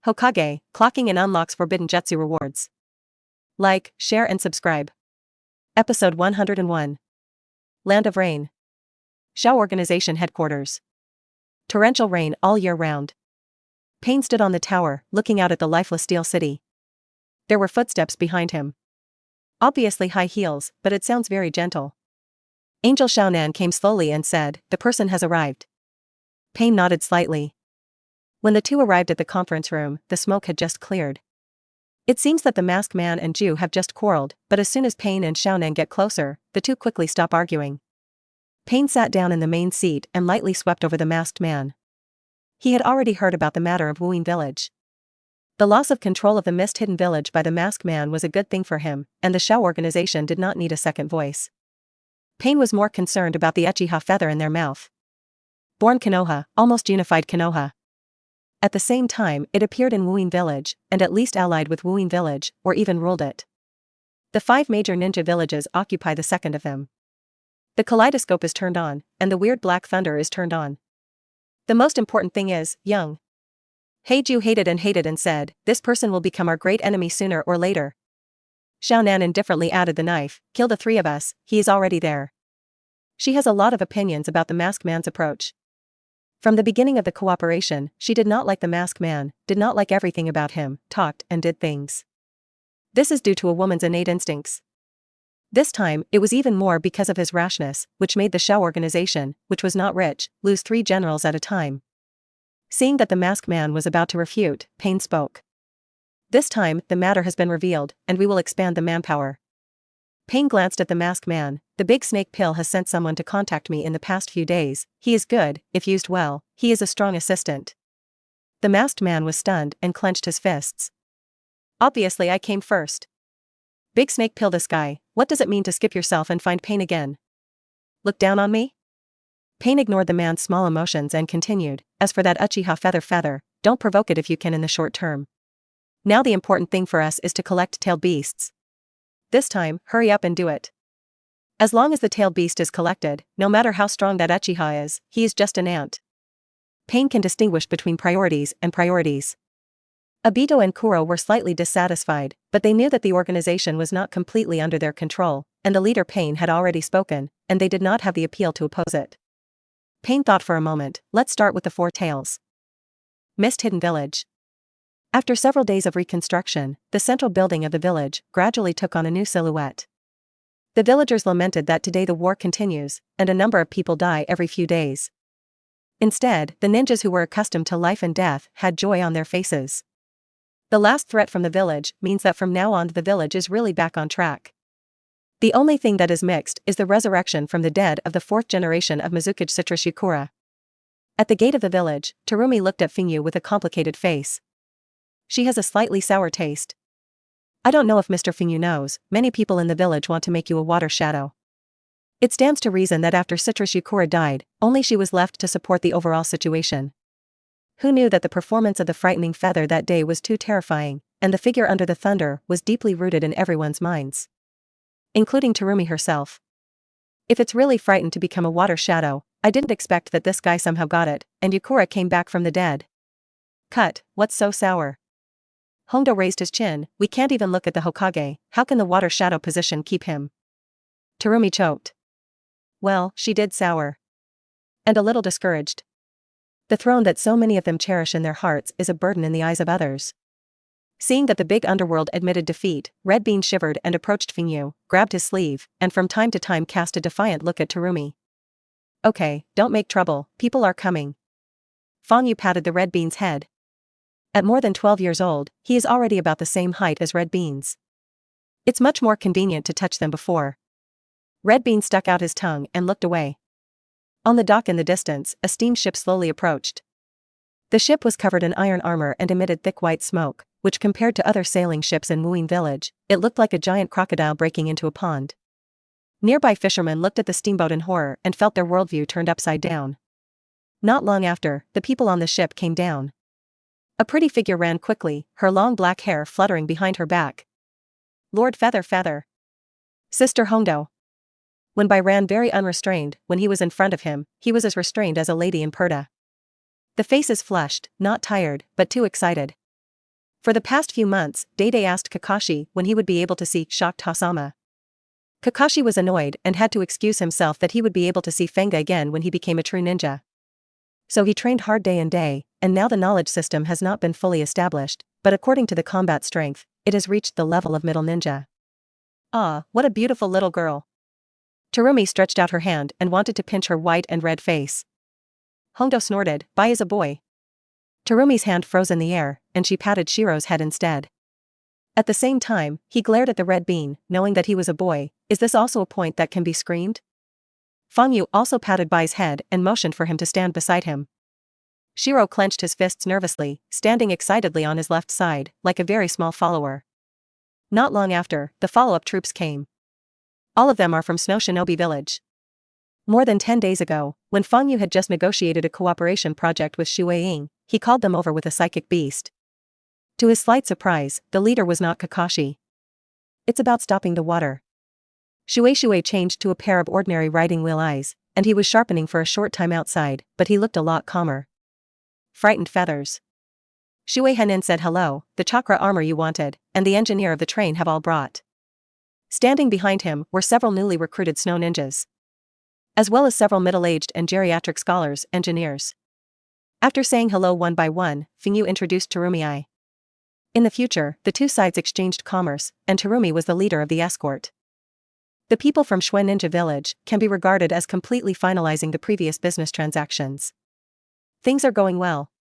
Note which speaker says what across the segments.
Speaker 1: Hokage, clocking in unlocks forbidden Jutsu rewards. Like, share and subscribe. Episode 101. Land of Rain. Shao Organization Headquarters. Torrential rain all year round. Pain stood on the tower, looking out at the lifeless steel city. There were footsteps behind him. Obviously high heels, but it sounds very gentle. Angel Xiaonan came slowly and said, "The person has arrived." Pain nodded slightly. When the two arrived at the conference room, the smoke had just cleared. It seems that the masked man and Ju have just quarreled, but as soon as Pain and Xiaonan get closer, the two quickly stop arguing. Pain sat down in the main seat and lightly swept over the masked man. He had already heard about the matter of Wuyin Village. The loss of control of the mist-hidden village by the masked man was a good thing for him, and the Shao organization did not need a second voice. Pain was more concerned about the Uchiha feather in their mouth. Born Konoha, almost unified Konoha. At the same time, it appeared in Wuyin Village, and at least allied with Wuyin Village, or even ruled it. The 5 major ninja villages occupy the second of them. The kaleidoscope is turned on, and the weird black thunder is turned on. The most important thing is, young. Heiju hated and said, "This person will become our great enemy sooner or later." Xiaonan indifferently added the knife, "Kill the 3 of us, he is already there." She has a lot of opinions about the masked man's approach. From the beginning of the cooperation, she did not like the masked man, did not like everything about him, talked and did things. This is due to a woman's innate instincts. This time, it was even more because of his rashness, which made the Shao organization, which was not rich, lose 3 generals at a time. Seeing that the masked man was about to refute, Pain spoke. "This time, the matter has been revealed, and we will expand the manpower." Pain glanced at the masked man. "The big snake pill has sent someone to contact me in the past few days. He is good, if used well, he is a strong assistant." The masked man was stunned and clenched his fists. "Obviously I came first. Big snake pill this guy, what does it mean to skip yourself and find Pain again? Look down on me?" Pain ignored the man's small emotions and continued, "As for that Uchiha feather, don't provoke it if you can in the short term. Now the important thing for us is to collect tailed beasts. This time, hurry up and do it. As long as the tailed beast is collected, no matter how strong that Uchiha is, he is just an ant." Pain can distinguish between priorities and priorities. Obito and Kuro were slightly dissatisfied, but they knew that the organization was not completely under their control, and the leader Pain had already spoken, and they did not have the appeal to oppose it. Pain thought for a moment, "Let's start with the 4 tails." Mist-hidden village. After several days of reconstruction, the central building of the village gradually took on a new silhouette. The villagers lamented that today the war continues, and a number of people die every few days. Instead, the ninjas who were accustomed to life and death had joy on their faces. The last threat from the village means that from now on the village is really back on track. The only thing that is mixed is the resurrection from the dead of the 4th generation of Mizukage Citrus Yukura. At the gate of the village, Terumi looked at Fingyu with a complicated face. "She has a slightly sour taste. I don't know if Mr. Fingyu knows, many people in the village want to make you a water shadow. It stands to reason that after Citrus Yukura died, only she was left to support the overall situation. Who knew that the performance of the frightening feather that day was too terrifying, and the figure under the thunder was deeply rooted in everyone's minds. Including Terumi herself. If it's really frightened to become a water shadow, I didn't expect that this guy somehow got it, and Yukura came back from the dead. Cut, what's so sour?" Hondo raised his chin, "We can't even look at the Hokage, how can the water shadow position keep him?" Terumi choked. "Well, she did sour. And a little discouraged. The throne that so many of them cherish in their hearts is a burden in the eyes of others." Seeing that the big underworld admitted defeat, Red Bean shivered and approached Fingyu, grabbed his sleeve, and from time to time cast a defiant look at Terumi. "Okay, don't make trouble, people are coming." Fangyu patted the Red Bean's head. At more than 12 years old, he is already about the same height as Red Beans. It's much more convenient to touch them before. Red Bean stuck out his tongue and looked away. On the dock in the distance, a steamship slowly approached. The ship was covered in iron armor and emitted thick white smoke, which compared to other sailing ships in Wuyin Village, it looked like a giant crocodile breaking into a pond. Nearby fishermen looked at the steamboat in horror and felt their worldview turned upside down. Not long after, the people on the ship came down. A pretty figure ran quickly, her long black hair fluttering behind her back. "Lord Feather. Sister Hondo." When Bai ran very unrestrained, when he was in front of him, he was as restrained as a lady in Purta. The faces flushed, not tired, but too excited. For the past few months, Day asked Kakashi when he would be able to see shocked Hasama. Kakashi was annoyed and had to excuse himself that he would be able to see Fenga again when he became a true ninja. So he trained hard day and day, and now the knowledge system has not been fully established, but according to the combat strength, it has reached the level of middle ninja. Ah, what a beautiful little girl. Terumi stretched out her hand and wanted to pinch her white and red face. Hondo snorted, "Bye as a boy." Terumi's hand froze in the air, and she patted Shiro's head instead. At the same time, he glared at the red bean, knowing that he was a boy. Is this also a point that can be screamed? Fangyu also patted Bai's head and motioned for him to stand beside him. Shiro clenched his fists nervously, standing excitedly on his left side, like a very small follower. Not long after, the follow-up troops came. All of them are from Snow Shinobi Village. More than 10 days ago, when Fangyu had just negotiated a cooperation project with Shu Ying, he called them over with a psychic beast. To his slight surprise, the leader was not Kakashi. It's about stopping the water. Shui changed to a pair of ordinary riding wheel eyes, and he was sharpening for a short time outside, but he looked a lot calmer. Frightened feathers. Shui Henin said hello, the chakra armor you wanted, and the engineer of the train have all brought. Standing behind him were several newly recruited snow ninjas, as well as several middle-aged and geriatric scholars, engineers. After saying hello one by one, Fengyu introduced Terumi. In the future, the two sides exchanged commerce, and Terumi was the leader of the escort. The people from Shui Ninja Village can be regarded as completely finalizing the previous business transactions. Things are going well.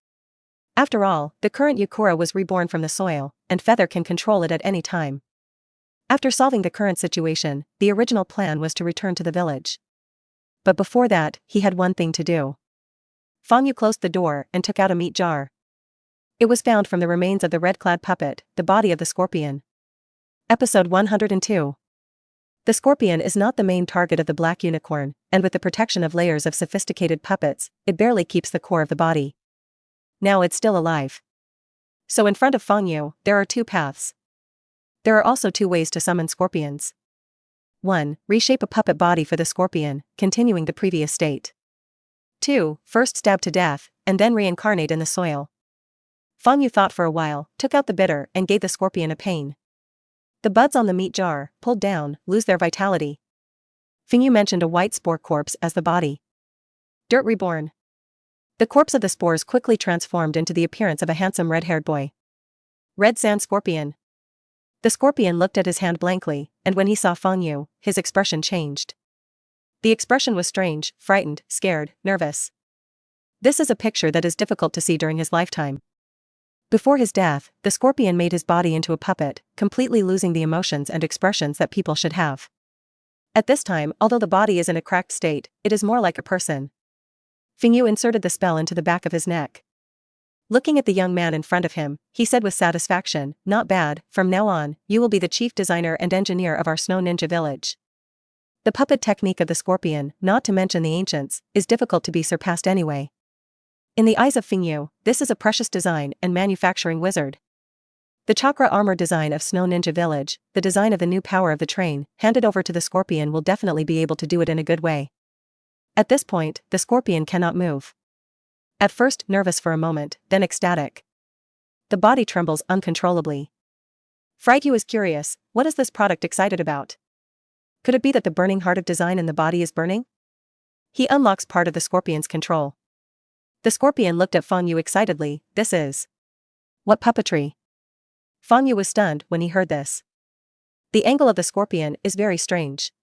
Speaker 1: After all, the current Yukura was reborn from the soil, and Feather can control it at any time. After solving the current situation, the original plan was to return to the village. But before that, he had one thing to do. Fangyu closed the door and took out a meat jar. It was found from the remains of the red-clad puppet, the body of the scorpion. Episode 102. The scorpion is not the main target of the black unicorn, and with the protection of layers of sophisticated puppets, it barely keeps the core of the body. Now it's still alive. So in front of Fangyu, there are two paths. There are also two ways to summon scorpions. 1. Reshape a puppet body for the scorpion, continuing the previous state. 2. First stab to death, and then reincarnate in the soil. Fangyu thought for a while, took out the bitter, and gave the scorpion a pain. The buds on the meat jar, pulled down, lose their vitality. Fengyu mentioned a white spore corpse as the body. Dirt reborn. The corpse of the spores quickly transformed into the appearance of a handsome red-haired boy. Red Sand Scorpion. The scorpion looked at his hand blankly, and when he saw Fangyu, his expression changed. The expression was strange, frightened, scared, nervous. This is a picture that is difficult to see during his lifetime. Before his death, the scorpion made his body into a puppet, completely losing the emotions and expressions that people should have. At this time, although the body is in a cracked state, it is more like a person. Fengyu inserted the spell into the back of his neck. Looking at the young man in front of him, he said with satisfaction, "Not bad, from now on, you will be the chief designer and engineer of our Snow Ninja Village." The puppet technique of the scorpion, not to mention the ancients, is difficult to be surpassed anyway. In the eyes of Fengyu, this is a precious design and manufacturing wizard. The chakra armor design of Snow Ninja Village, the design of the new power of the train, handed over to the scorpion will definitely be able to do it in a good way. At this point, the scorpion cannot move. At first nervous for a moment, then ecstatic. The body trembles uncontrollably. Fengyu is curious, what is this product excited about? Could it be that the burning heart of design in the body is burning? He unlocks part of the scorpion's control. The scorpion looked at Fengyu excitedly, this is... what puppetry? Fengyu was stunned when he heard this. The angle of the scorpion is very strange.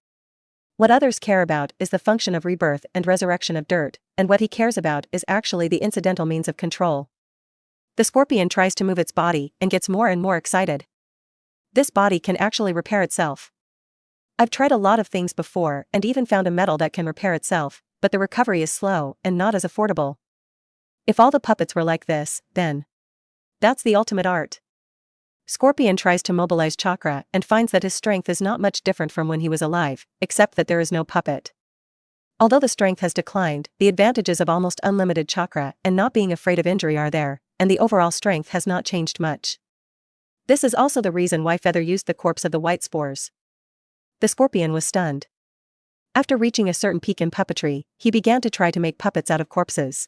Speaker 1: What others care about is the function of rebirth and resurrection of dirt, and what he cares about is actually the incidental means of control. The scorpion tries to move its body and gets more and more excited. This body can actually repair itself. I've tried a lot of things before and even found a metal that can repair itself, but the recovery is slow and not as affordable. If all the puppets were like this, then... that's the ultimate art. Scorpion tries to mobilize chakra and finds that his strength is not much different from when he was alive, except that there is no puppet. Although the strength has declined, the advantages of almost unlimited chakra and not being afraid of injury are there, and the overall strength has not changed much. This is also the reason why Feather used the corpse of the white spores. The scorpion was stunned. After reaching a certain peak in puppetry, he began to try to make puppets out of corpses.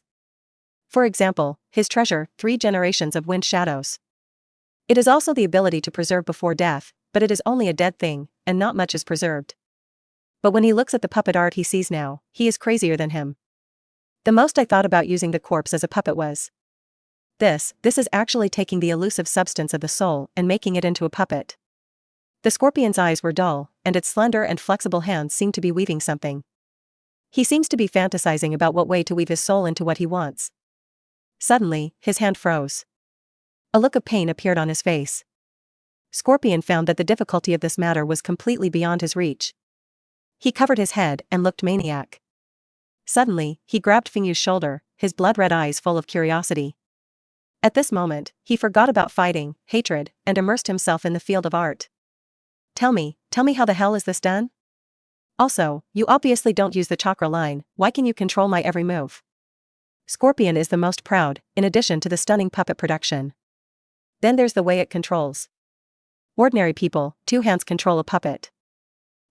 Speaker 1: For example, his treasure, 3 generations of wind shadows. It is also the ability to preserve before death, but it is only a dead thing, and not much is preserved. But when he looks at the puppet art he sees now, he is crazier than him. The most I thought about using the corpse as a puppet was this is actually taking the elusive substance of the soul and making it into a puppet. The scorpion's eyes were dull, and its slender and flexible hands seemed to be weaving something. He seems to be fantasizing about what way to weave his soul into what he wants. Suddenly, his hand froze. A look of pain appeared on his face. Scorpion found that the difficulty of this matter was completely beyond his reach. He covered his head and looked maniac. Suddenly, he grabbed Fingyu's shoulder, his blood-red eyes full of curiosity. At this moment, he forgot about fighting, hatred, and immersed himself in the field of art. Tell me how the hell is this done? Also, you obviously don't use the chakra line, why can you control my every move? Scorpion is the most proud, in addition to the stunning puppet production. Then there's the way it controls. Ordinary people, 2 hands control a puppet.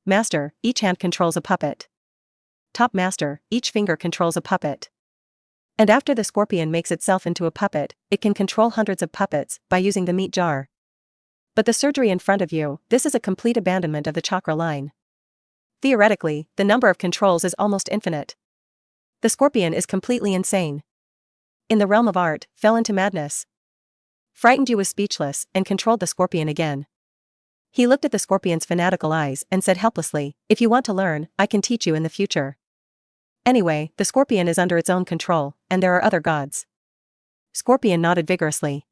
Speaker 1: Master, each hand controls a puppet. Top master, each finger controls a puppet. And after the scorpion makes itself into a puppet, it can control hundreds of puppets by using the meat jar. But the surgery in front of you, this is a complete abandonment of the chakra line. Theoretically, the number of controls is almost infinite. The scorpion is completely insane. In the realm of art, fell into madness. Frightened Yu was speechless and controlled the scorpion again. He looked at the scorpion's fanatical eyes and said helplessly, if you want to learn, I can teach you in the future. Anyway, the scorpion is under its own control, and there are other gods. Scorpion nodded vigorously.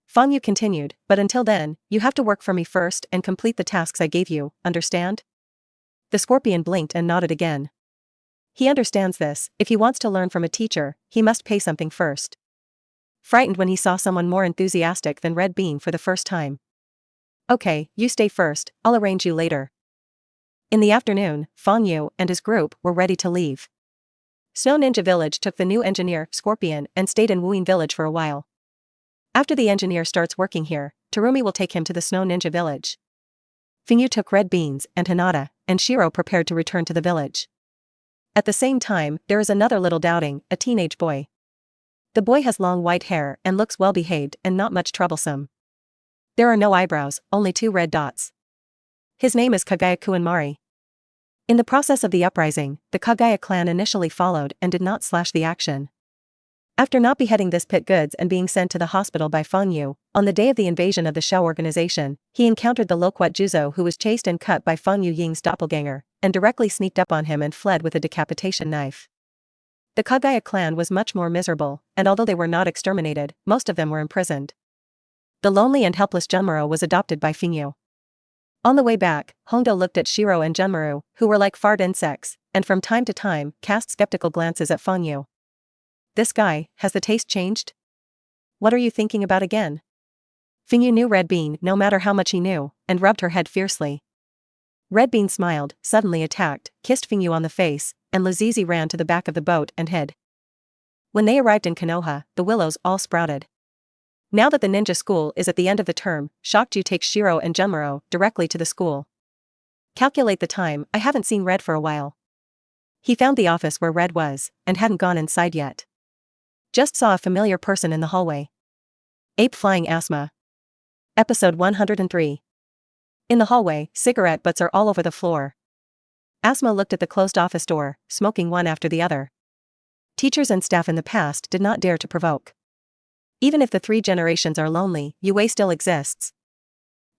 Speaker 1: Fang Yu continued, but until then, you have to work for me first and complete the tasks I gave you, understand? The scorpion blinked and nodded again. He understands this, if he wants to learn from a teacher, he must pay something first. Frightened when he saw someone more enthusiastic than Red Bean for the first time. Okay, you stay first, I'll arrange you later. In the afternoon, Fang Yu and his group were ready to leave. Snow Ninja Village took the new engineer, Scorpion, and stayed in Wuin Village for a while. After the engineer starts working here, Terumi will take him to the Snow Ninja Village. Fingyu took Red Beans and Hinata, and Shiro prepared to return to the village. At the same time, there is another little doubting, a teenage boy. The boy has long white hair and looks well-behaved and not much troublesome. There are no eyebrows, only 2 red dots. His name is Kagaya Kuinmari. In the process of the uprising, the Kagaya clan initially followed and did not slash the action. After not beheading this pit goods and being sent to the hospital by Fang Yu, on the day of the invasion of the Shao organization, he encountered the Loquat Juzo who was chased and cut by Fang Yu Ying's doppelganger, and directly sneaked up on him and fled with a decapitation knife. The Kagaya clan was much more miserable, and although they were not exterminated, most of them were imprisoned. The lonely and helpless Junmaro was adopted by Fingyu. On the way back, Hongdo looked at Shiro and Junmaru, who were like fart insects, and from time to time, cast skeptical glances at Fangyu. This guy, has the taste changed? What are you thinking about again? Fingyu knew Red Bean no matter how much he knew, and rubbed her head fiercely. Red Bean smiled, suddenly attacked, kissed Fingyu on the face, and Lazizi ran to the back of the boat and hid. When they arrived in Konoha, the willows all sprouted. Now that the ninja school is at the end of the term, Shokju takes Shiro and Junmaro directly to the school. Calculate the time, I haven't seen Red for a while. He found the office where Red was, and hadn't gone inside yet. Just saw a familiar person in the hallway. Ape Flying Asthma. Episode 103. In the hallway, cigarette butts are all over the floor. Asthma looked at the closed office door, smoking one after the other. Teachers and staff in the past did not dare to provoke. Even if the 3 generations are lonely, Yue still exists.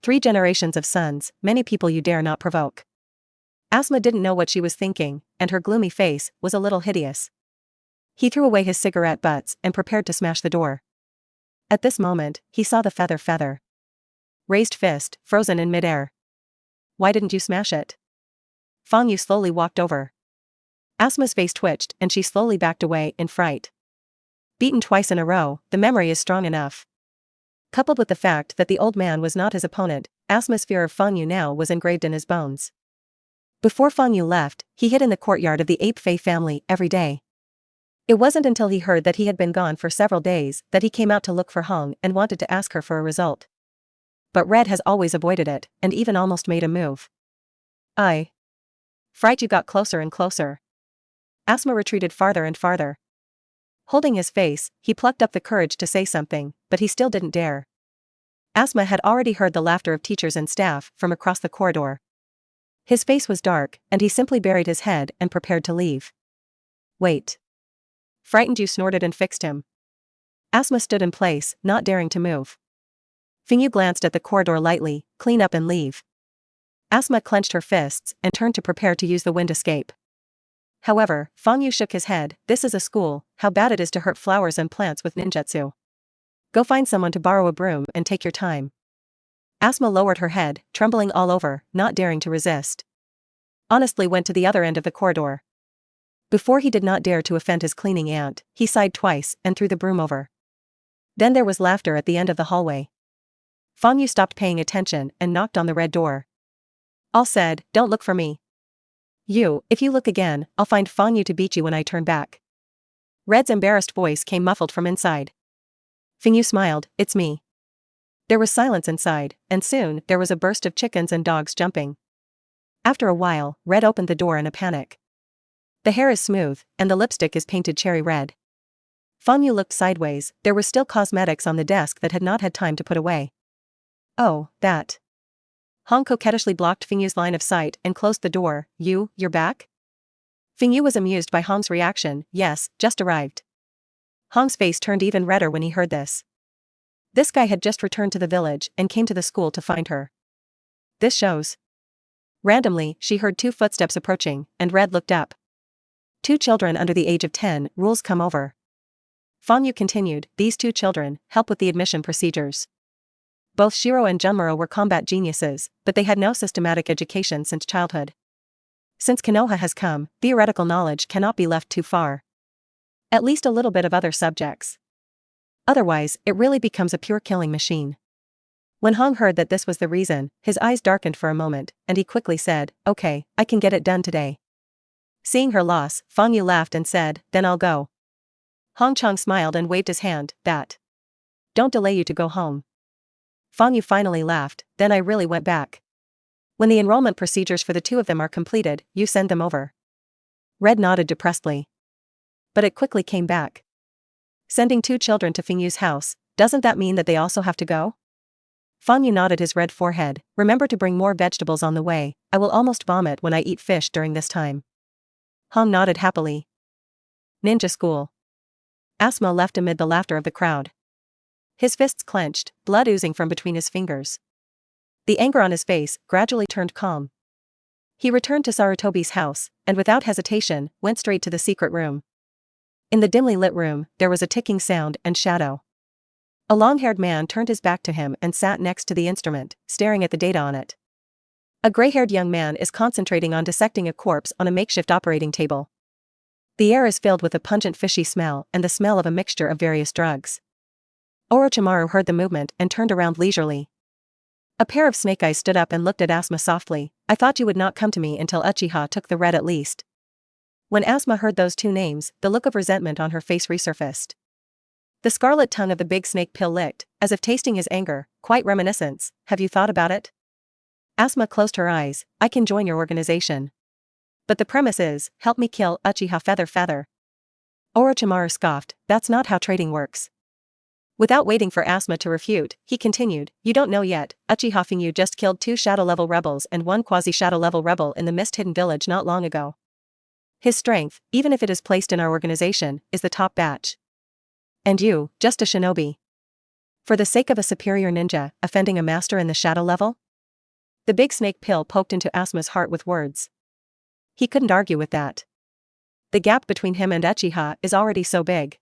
Speaker 1: 3 generations of sons, many people you dare not provoke. Asma didn't know what she was thinking, and her gloomy face was a little hideous. He threw away his cigarette butts and prepared to smash the door. At this moment, he saw the feather. Raised fist, frozen in midair. Why didn't you smash it? Fang Yu slowly walked over. Asma's face twitched and she slowly backed away in fright. Beaten twice in a row, the memory is strong enough. Coupled with the fact that the old man was not his opponent, Asma's fear of Fang Yu now was engraved in his bones. Before Fang Yu left, he hid in the courtyard of the Ape Fei family every day. It wasn't until he heard that he had been gone for several days that he came out to look for Hong and wanted to ask her for a result. But Red has always avoided it, and even almost made a move. Fright Yu got closer and closer. Asma retreated farther and farther. Holding his face, he plucked up the courage to say something, but he still didn't dare. Asma had already heard the laughter of teachers and staff from across the corridor. His face was dark, and he simply buried his head and prepared to leave. Wait. Frightened Yu snorted and fixed him. Asma stood in place, not daring to move. Jing Yu glanced at the corridor lightly, clean up and leave. Asma clenched her fists and turned to prepare to use the wind escape. However, Fang Yu shook his head. This is a school, how bad it is to hurt flowers and plants with ninjutsu. Go find someone to borrow a broom and take your time. Asma lowered her head, trembling all over, not daring to resist. Honestly went to the other end of the corridor. Before he did not dare to offend his cleaning aunt, he sighed twice and threw the broom over. Then there was laughter at the end of the hallway. Fang Yu stopped paying attention and knocked on the red door. All said, don't look for me. You, if you look again, I'll find Fang Yu to beat you when I turn back. Red's embarrassed voice came muffled from inside. Jing Yu smiled, it's me. There was silence inside, and soon there was a burst of chickens and dogs jumping. After a while, Red opened the door in a panic. The hair is smooth, and the lipstick is painted cherry red. Fang Yu looked sideways. There were still cosmetics on the desk that had not had time to put away. Oh, that. Hong coquettishly blocked Jing Yu's line of sight and closed the door. You're back? Jing Yu was amused by Hong's reaction. Yes, just arrived. Hong's face turned even redder when he heard this. This guy had just returned to the village and came to the school to find her. This shows. Randomly, she heard 2 footsteps approaching, and Red looked up. 2 children under the age of 10, rules come over. Fang Yu continued, these 2 children help with the admission procedures. Both Shiro and Junmuro were combat geniuses, but they had no systematic education since childhood. Since Konoha has come, theoretical knowledge cannot be left too far. At least a little bit of other subjects. Otherwise, it really becomes a pure killing machine. When Hong heard that this was the reason, his eyes darkened for a moment, and he quickly said, okay, I can get it done today. Seeing her loss, Fang Yu laughed and said, then I'll go. Hong Chong smiled and waved his hand, that. Don't delay you to go home. Fang Yu finally laughed, then I really went back. When the enrollment procedures for the 2 of them are completed, you send them over. Red nodded depressedly. But it quickly came back. Sending 2 children to Jing Yu's house, doesn't that mean that they also have to go? Fang Yu nodded his red forehead. Remember to bring more vegetables on the way, I will almost vomit when I eat fish during this time. Hong nodded happily. Ninja school. Asma left amid the laughter of the crowd. His fists clenched, blood oozing from between his fingers. The anger on his face gradually turned calm. He returned to Sarutobi's house, and without hesitation, went straight to the secret room. In the dimly lit room, there was a ticking sound and shadow. A long-haired man turned his back to him and sat next to the instrument, staring at the data on it. A gray-haired young man is concentrating on dissecting a corpse on a makeshift operating table. The air is filled with a pungent fishy smell and the smell of a mixture of various drugs. Orochimaru heard the movement and turned around leisurely. A pair of snake eyes stood up and looked at Asma softly. I thought you would not come to me until Uchiha took the red at least. When Asma heard those 2 names, the look of resentment on her face resurfaced. The scarlet tongue of the big snake pill licked, as if tasting his anger, quite reminiscence. Have you thought about it? Asma closed her eyes. I can join your organization. But the premise is, help me kill Uchiha Feather. Orochimaru scoffed, that's not how trading works. Without waiting for Asma to refute, he continued, you don't know yet, Uchiha Jing Yu just killed 2 shadow-level rebels and 1 quasi-shadow-level rebel in the mist-hidden village not long ago. His strength, even if it is placed in our organization, is the top batch. And you, just a shinobi. For the sake of a superior ninja, offending a master in the shadow level? The big snake pill poked into Asma's heart with words. He couldn't argue with that. The gap between him and Uchiha is already so big.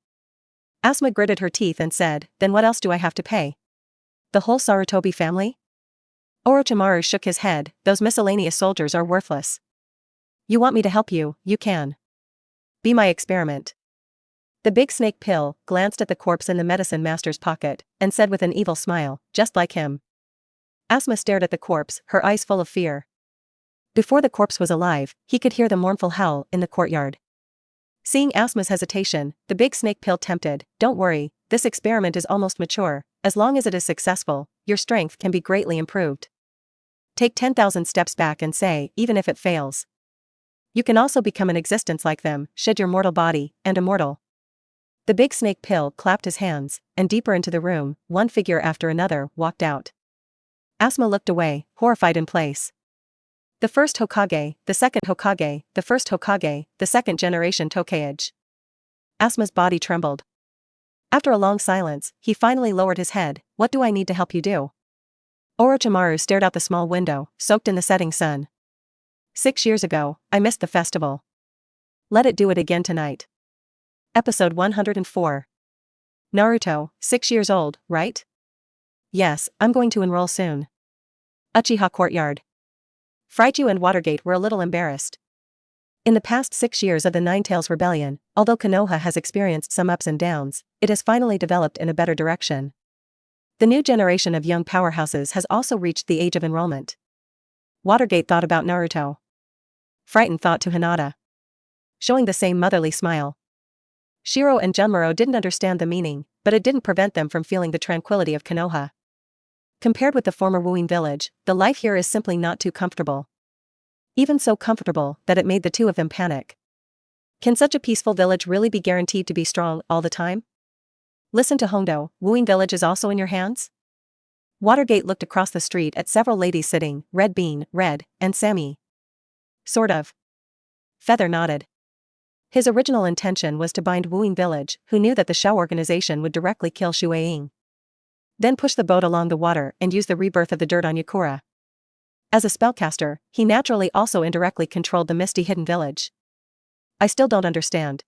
Speaker 1: Asma gritted her teeth and said, then what else do I have to pay? The whole Sarutobi family? Orochimaru shook his head, those miscellaneous soldiers are worthless. You want me to help you, you can. Be my experiment. The big snake pill glanced at the corpse in the medicine master's pocket, and said with an evil smile, just like him. Asma stared at the corpse, her eyes full of fear. Before the corpse was alive, he could hear the mournful howl in the courtyard. Seeing Asma's hesitation, the big snake pill tempted, don't worry, this experiment is almost mature, as long as it is successful, your strength can be greatly improved. Take 10,000 steps back and say, even if it fails. You can also become an existence like them, shed your mortal body, and immortal. The big snake pill clapped his hands, and deeper into the room, one figure after another walked out. Asuma looked away, horrified in place. The first Hokage, the second Hokage, the first Hokage, the second generation Hokage. Asuma's body trembled. After a long silence, he finally lowered his head. What do I need to help you do? Orochimaru stared out the small window, soaked in the setting sun. 6 years ago, I missed the festival. Let it do it again tonight. Episode 104. Naruto, 6 years old, right? Yes, I'm going to enroll soon. Uchiha Courtyard. Frighju and Watergate were a little embarrassed. In the past 6 years of the Nine-Tails Rebellion, although Konoha has experienced some ups and downs, it has finally developed in a better direction. The new generation of young powerhouses has also reached the age of enrollment. Watergate thought about Naruto. Frightened thought to Hinata. Showing the same motherly smile. Shiro and Junmaro didn't understand the meaning, but it didn't prevent them from feeling the tranquility of Konoha. Compared with the former Wuin village, the life here is simply not too comfortable. Even so comfortable that it made the two of them panic. Can such a peaceful village really be guaranteed to be strong all the time? Listen to Hondo, Wuin village is also in your hands? Watergate looked across the street at several ladies sitting, Red Bean, Red, and Sammy. Sort of. Feather nodded. His original intention was to bind Wuin village, who knew that the Shao organization would directly kill Shueing. Then push the boat along the water and use the rebirth of the dirt on Yakura. As a spellcaster, he naturally also indirectly controlled the misty hidden village. I still don't understand.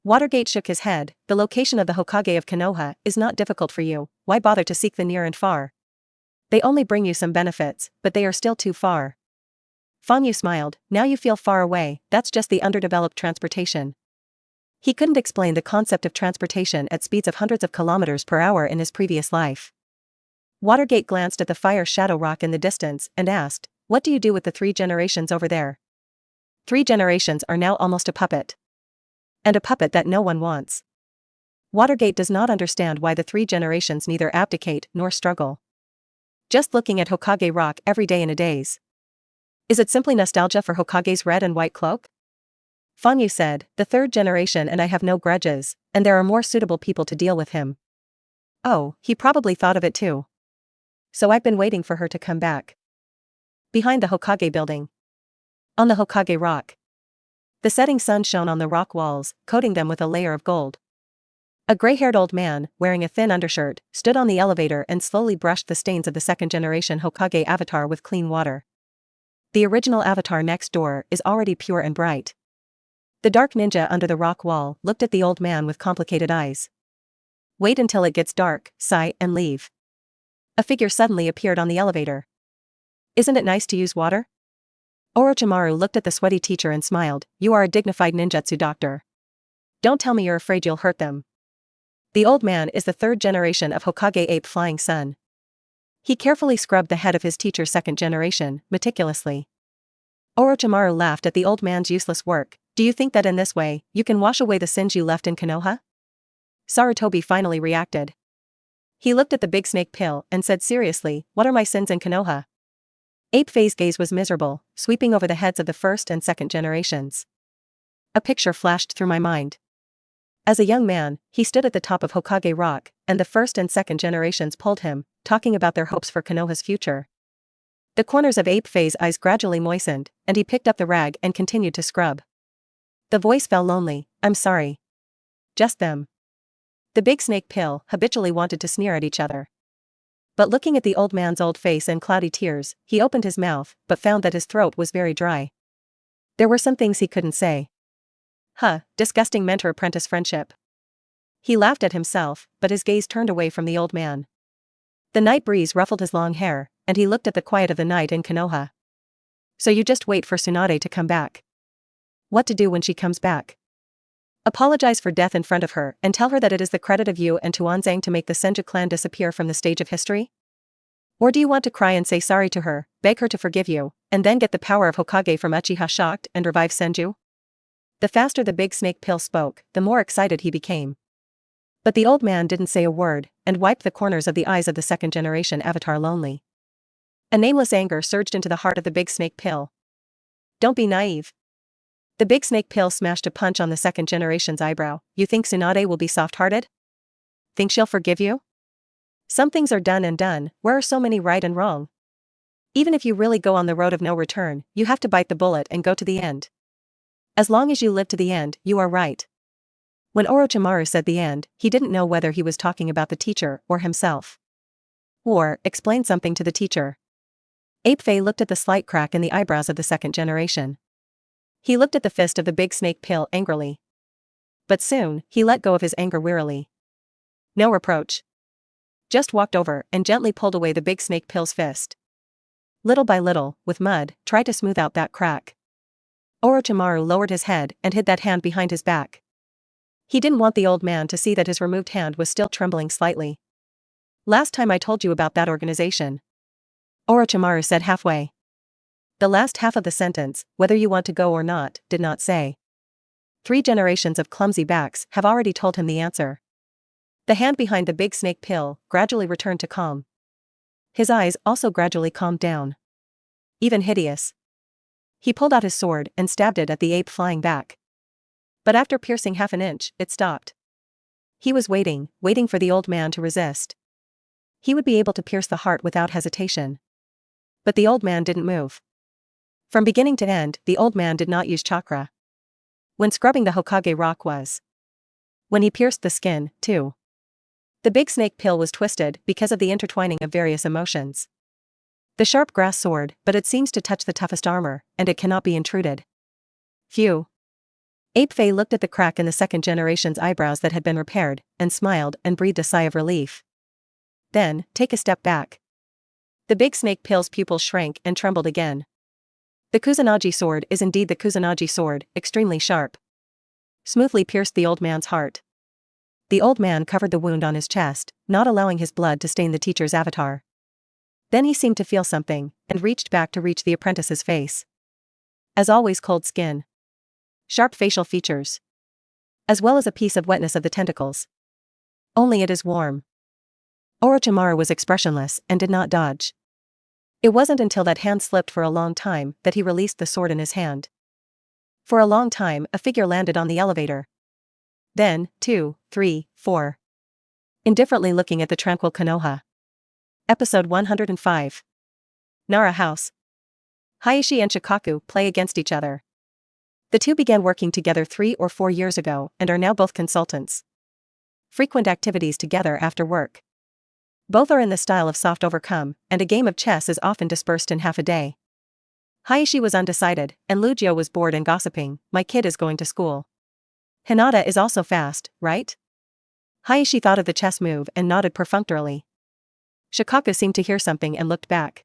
Speaker 1: Watergate shook his head. The location of the Hokage of Konoha is not difficult for you, why bother to seek the near and far? They only bring you some benefits, but they are still too far. Fanyu smiled. Now you feel far away, that's just the underdeveloped transportation. He couldn't explain the concept of transportation at speeds of hundreds of kilometers per hour in his previous life. Watergate glanced at the fire shadow rock in the distance and asked, what do you do with the 3 generations over there? 3 generations are now almost a puppet. And a puppet that no one wants. Watergate does not understand why the 3 generations neither abdicate nor struggle. Just looking at Hokage rock every day in a daze. Is it simply nostalgia for Hokage's red and white cloak? Fanyu said, the 3rd generation and I have no grudges, and there are more suitable people to deal with him. Oh, he probably thought of it too. So I've been waiting for her to come back. Behind the Hokage building. On the Hokage rock. The setting sun shone on the rock walls, coating them with a layer of gold. A gray-haired old man, wearing a thin undershirt, stood on the elevator and slowly brushed the stains of the 2nd generation Hokage avatar with clean water. The original avatar next door is already pure and bright. The dark ninja under the rock wall looked at the old man with complicated eyes. Wait until it gets dark, sigh, and leave. A figure suddenly appeared on the elevator. Isn't it nice to use water? Orochimaru looked at the sweaty teacher and smiled. You are a dignified ninjutsu doctor. Don't tell me you're afraid you'll hurt them. The old man is the 3rd generation of Hokage Ape Flying Sun. He carefully scrubbed the head of his teacher's 2nd generation, meticulously. Orochimaru laughed at the old man's useless work. Do you think that in this way, you can wash away the sins you left in Konoha? Sarutobi finally reacted. He looked at the big snake pill and said seriously, what are my sins in Konoha? Ape Phase gaze was miserable, sweeping over the heads of the 1st and 2nd generations. A picture flashed through my mind. As a young man, he stood at the top of Hokage Rock, and the 1st and 2nd generations pulled him, talking about their hopes for Konoha's future. The corners of Ape Phase's eyes gradually moistened, and he picked up the rag and continued to scrub. The voice fell lonely, I'm sorry. Just them. The big snake pill habitually wanted to sneer at each other. But looking at the old man's old face and cloudy tears, he opened his mouth, but found that his throat was very dry. There were some things he couldn't say. Disgusting mentor-apprentice friendship. He laughed at himself, but his gaze turned away from the old man. The night breeze ruffled his long hair, and he looked at the quiet of the night in Konoha. So you just wait for Tsunade to come back. What to do when she comes back? Apologize for death in front of her and tell her that it is the credit of you and Tuanzang to make the Senju clan disappear from the stage of history? Or do you want to cry and say sorry to her, beg her to forgive you, and then get the power of Hokage from Uchiha shocked and revive Senju? The faster the big snake pill spoke, the more excited he became. But the old man didn't say a word, and wiped the corners of the eyes of the 2nd generation avatar lonely. A nameless anger surged into the heart of the big snake pill. Don't be naive. The big snake pill smashed a punch on the second generation's eyebrow. You think Tsunade will be soft-hearted? Think she'll forgive you? Some things are done and done. Where are so many right and wrong? Even if you really go on the road of no return, you have to bite the bullet and go to the end. As long as you live to the end, you are right. When Orochimaru said the end, he didn't know whether he was talking about the teacher or himself. Or, explain something to the teacher. Ape Fei looked at the slight crack in the eyebrows of the second generation. He looked at the fist of the big snake pill angrily. But soon, he let go of his anger wearily. No reproach. Just walked over and gently pulled away the big snake pill's fist. Little by little, with mud, tried to smooth out that crack. Orochimaru lowered his head and hid that hand behind his back. He didn't want the old man to see that his removed hand was still trembling slightly. Last time I told you about that organization. Orochimaru said halfway. The last half of the sentence, whether you want to go or not, did not say. 3 generations of clumsy backs have already told him the answer. The hand behind the big snake pill gradually returned to calm. His eyes also gradually calmed down. Even hideous. He pulled out his sword and stabbed it at the ape flying back. But after piercing half an inch, it stopped. He was waiting for the old man to resist. He would be able to pierce the heart without hesitation. But the old man didn't move. From beginning to end, the old man did not use chakra. When scrubbing the Hokage rock was. When he pierced the skin, too. The big snake pill was twisted because of the intertwining of various emotions. The sharp grass sword, but it seems to touch the toughest armor, and it cannot be intruded. Phew. Ape Fei looked at the crack in the second generation's eyebrows that had been repaired, and smiled and breathed a sigh of relief. Then, take a step back. The big snake pill's pupils shrank and trembled again. The Kusanagi sword is indeed the Kusanagi sword, extremely sharp. Smoothly pierced the old man's heart. The old man covered the wound on his chest, not allowing his blood to stain the teacher's avatar. Then he seemed to feel something, and reached back to reach the apprentice's face. As always, cold skin. Sharp facial features. As well as a piece of wetness of the tentacles. Only it is warm. Orochimaru was expressionless and did not dodge. It wasn't until that hand slipped for a long time that he released the sword in his hand. For a long time, a figure landed on the elevator. Then, 2, 3, 4. Indifferently looking at the tranquil Konoha. Episode 105. Nara House. Hayashi and Shikaku play against each other. The two began working together 3 or 4 years ago and are now both consultants. Frequent activities together after work. Both are in the style of soft overcome, and a game of chess is often dispersed in half a day. Hayashi was undecided, and Lugio was bored and gossiping. My kid is going to school. Hinata is also fast, right? Hayashi thought of the chess move and nodded perfunctorily. Shikaku seemed to hear something and looked back.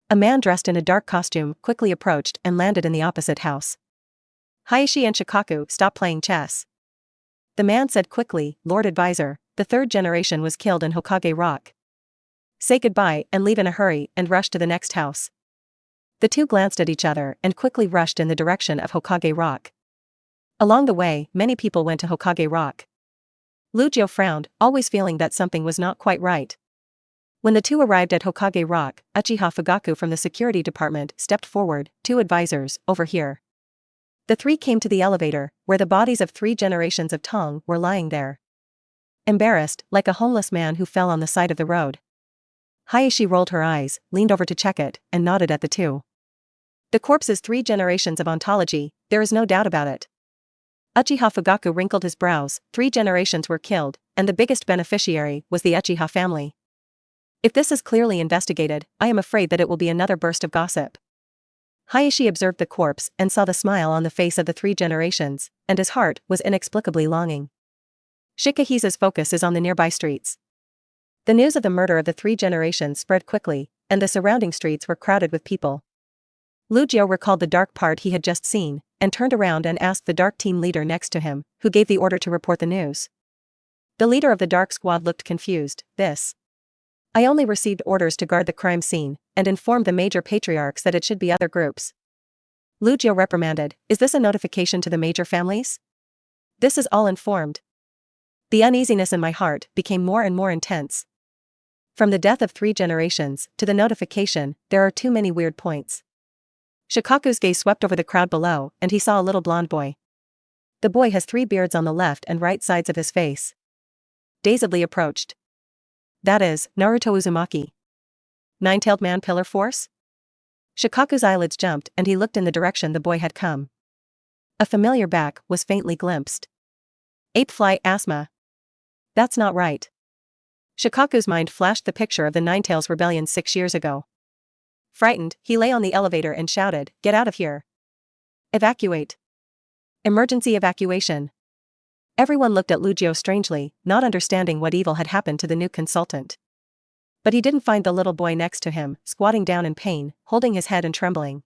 Speaker 1: A man dressed in a dark costume quickly approached and landed in the opposite house. Hayashi and Shikaku stopped playing chess. The man said quickly, Lord Advisor, the 3rd generation was killed in Hokage Rock. Say goodbye and leave in a hurry and rush to the next house. The two glanced at each other and quickly rushed in the direction of Hokage Rock. Along the way, many people went to Hokage Rock. Lugio frowned, always feeling that something was not quite right. When the two arrived at Hokage Rock, Uchiha Fugaku from the security department stepped forward, 2 advisors, over here. The 3 came to the elevator, where the bodies of 3 generations of Tong were lying there. Embarrassed, like a homeless man who fell on the side of the road. Hayashi rolled her eyes, leaned over to check it, and nodded at the 2. The corpse is 3 generations of ontology, there is no doubt about it. Uchiha Fugaku wrinkled his brows, 3 generations were killed, and the biggest beneficiary was the Uchiha family. If this is clearly investigated, I am afraid that it will be another burst of gossip. Hayashi observed the corpse and saw the smile on the face of the 3 generations, and his heart was inexplicably longing. Shikahisa's focus is on the nearby streets. The news of the murder of the 3 generations spread quickly, and the surrounding streets were crowded with people. Lugio recalled the dark part he had just seen, and turned around and asked the dark team leader next to him, who gave the order to report the news. The leader of the dark squad looked confused. I only received orders to guard the crime scene, and informed the major patriarchs that it should be other groups. Lugio reprimanded, is this a notification to the major families? This is all informed. The uneasiness in my heart became more and more intense. From the death of 3 generations, to the notification, there are too many weird points. Shikaku's gaze swept over the crowd below, and he saw a little blonde boy. The boy has 3 beards on the left and right sides of his face. Dazedly approached. That is, Naruto Uzumaki. Nine-tailed man pillar force? Shikaku's eyelids jumped and he looked in the direction the boy had come. A familiar back was faintly glimpsed. Ape fly asthma. That's not right. Shikaku's mind flashed the picture of the Ninetales rebellion 6 years ago. Frightened, he lay on the elevator and shouted, "Get out of here! Evacuate! Emergency evacuation!" Everyone looked at Lugio strangely, not understanding what evil had happened to the new consultant. But he didn't find the little boy next to him, squatting down in pain, holding his head and trembling.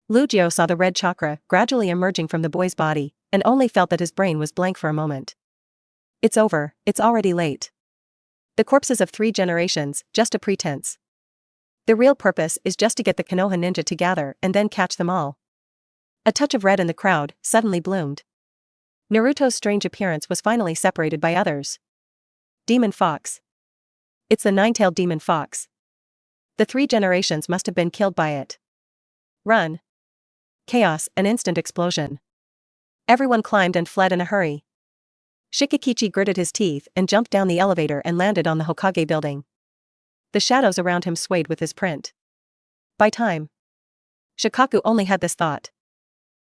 Speaker 1: Lugio saw the red chakra gradually emerging from the boy's body, and only felt that his brain was blank for a moment. It's over, it's already late. The corpses of 3 generations, just a pretense. The real purpose is just to get the Konoha ninja to gather and then catch them all. A touch of red in the crowd suddenly bloomed. Naruto's strange appearance was finally separated by others. Demon Fox. It's the 9-tailed demon fox. The 3 generations must have been killed by it. Run. Chaos, an instant explosion. Everyone climbed and fled in a hurry. Shikikichi gritted his teeth and jumped down the elevator and landed on the Hokage building. The shadows around him swayed with his print. By time. Shikaku only had this thought.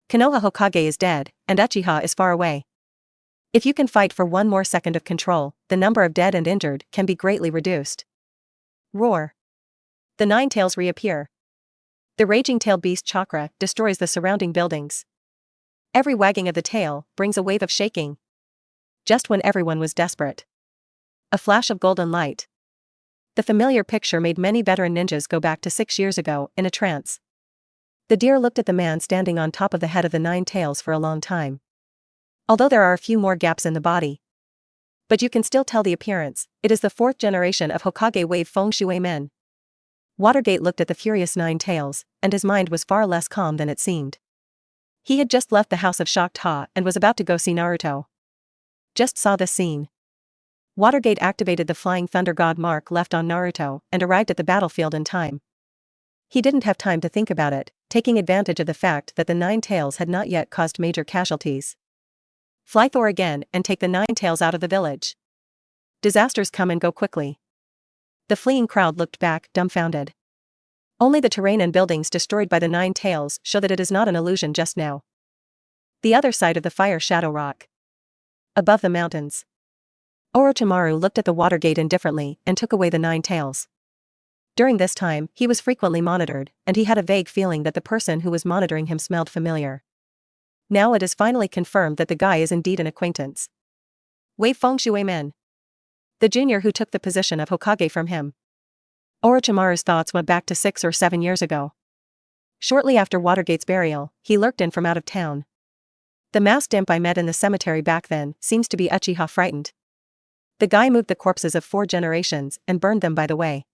Speaker 1: Konoha Hokage is dead, and Uchiha is far away. If you can fight for 1 more second of control, the number of dead and injured can be greatly reduced. Roar. The 9 tails reappear. The raging tail beast chakra destroys the surrounding buildings. Every wagging of the tail brings a wave of shaking. Just when everyone was desperate. A flash of golden light. The familiar picture made many veteran ninjas go back to 6 years ago, in a trance. The deer looked at the man standing on top of the head of the 9 tails for a long time. Although there are a few more gaps in the body. But you can still tell the appearance, it is the 4th generation of Hokage wave Feng Shui men. Watergate looked at the furious 9 tails, and his mind was far less calm than it seemed. He had just left the house of Shocked Ha and was about to go see Naruto. Just saw this scene. Watergate activated the Flying Thunder God mark left on Naruto and arrived at the battlefield in time. He didn't have time to think about it, taking advantage of the fact that the 9 tails had not yet caused major casualties. Fly Thor again and take the 9 tails out of the village. Disasters come and go quickly. The fleeing crowd looked back, dumbfounded. Only the terrain and buildings destroyed by the 9 tails show that it is not an illusion just now. The other side of the fire shadow rock. Above the mountains. Orochimaru looked at the Watergate indifferently and took away the 9 tails. During this time, he was frequently monitored, and he had a vague feeling that the person who was monitoring him smelled familiar. Now it is finally confirmed that the guy is indeed an acquaintance. Wei Feng Shui men. The junior who took the position of Hokage from him. Orochimaru's thoughts went back to 6 or 7 years ago. Shortly after Watergate's burial, he lurked in from out of town. The masked imp I met in the cemetery back then seems to be Uchiha frightened. The guy moved the corpses of 4 generations and burned them by the way.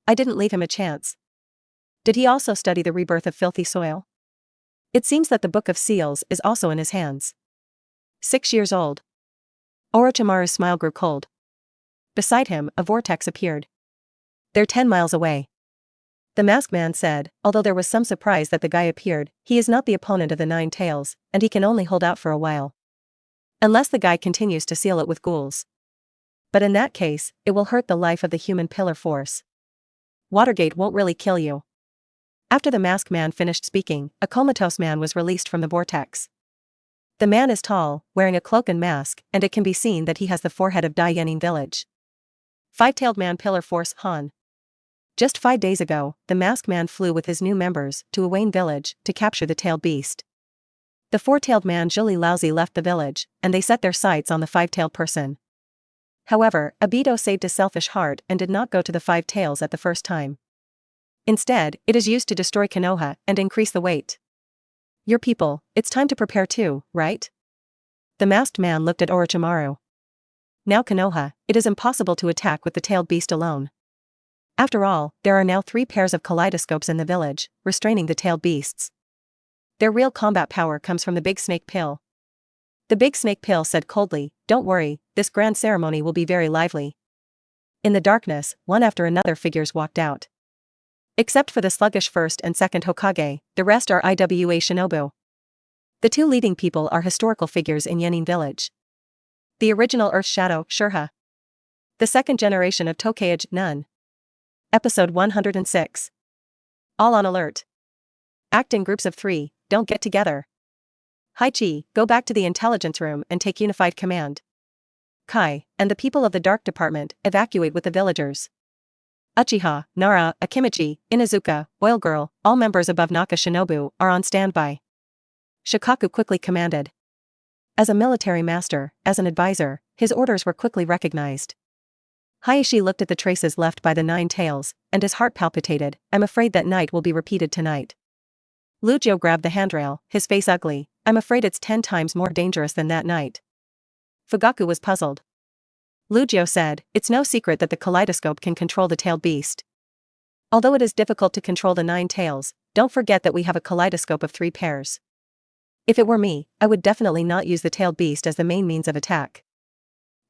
Speaker 1: I didn't leave him a chance. Did he also study the rebirth of filthy soil? It seems that the Book of Seals is also in his hands. 6 years old. Orochimaru's smile grew cold. Beside him, a vortex appeared. They're 10 miles away. The masked man said, although there was some surprise that the guy appeared, he is not the opponent of the 9 tails, and he can only hold out for a while. Unless the guy continues to seal it with ghouls. But in that case, it will hurt the life of the human pillar force. Watergate won't really kill you. After the masked man finished speaking, a comatose man was released from the vortex. The man is tall, wearing a cloak and mask, and it can be seen that he has the forehead of Dai Yenin village. 5-tailed man pillar force Han. Just 5 days ago, the masked man flew with his new members to a Wayne village to capture the tailed beast. The 4-tailed man Zhuli Laozi left the village, and they set their sights on the 5-tailed person. However, Abido saved his selfish heart and did not go to the 5 tails at the first time. Instead, it is used to destroy Konoha and increase the weight. Your people, it's time to prepare too, right? The masked man looked at Orochimaru. Now Konoha, it is impossible to attack with the tailed beast alone. After all, there are now 3 pairs of kaleidoscopes in the village, restraining the tailed beasts. Their real combat power comes from the big snake pill. The big snake pill said coldly, "Don't worry, this grand ceremony will be very lively." In the darkness, one after another figures walked out. Except for the sluggish first and second Hokage, the rest are IWA shinobu. The two leading people are historical figures in Yenin village. The original Earth Shadow, Shurha. The second generation of Tokage, Nun. Episode 106. All on alert. Act in groups of 3, don't get together. Haichi, go back to the intelligence room and take unified command. Kai, and the people of the Dark Department, evacuate with the villagers. Uchiha, Nara, Akimichi, Inazuka, Oil Girl, all members above Naka Shinobu, are on standby. Shikaku quickly commanded. As a military master, as an advisor, his orders were quickly recognized. Hayashi looked at the traces left by the 9 tails, and his heart palpitated. I'm afraid that night will be repeated tonight. Lujio grabbed the handrail, his face ugly. I'm afraid it's 10 times more dangerous than that night. Fugaku was puzzled. Lujio said, it's no secret that the kaleidoscope can control the tailed beast. Although it is difficult to control the 9 tails, don't forget that we have a kaleidoscope of 3 pairs. If it were me, I would definitely not use the tailed beast as the main means of attack.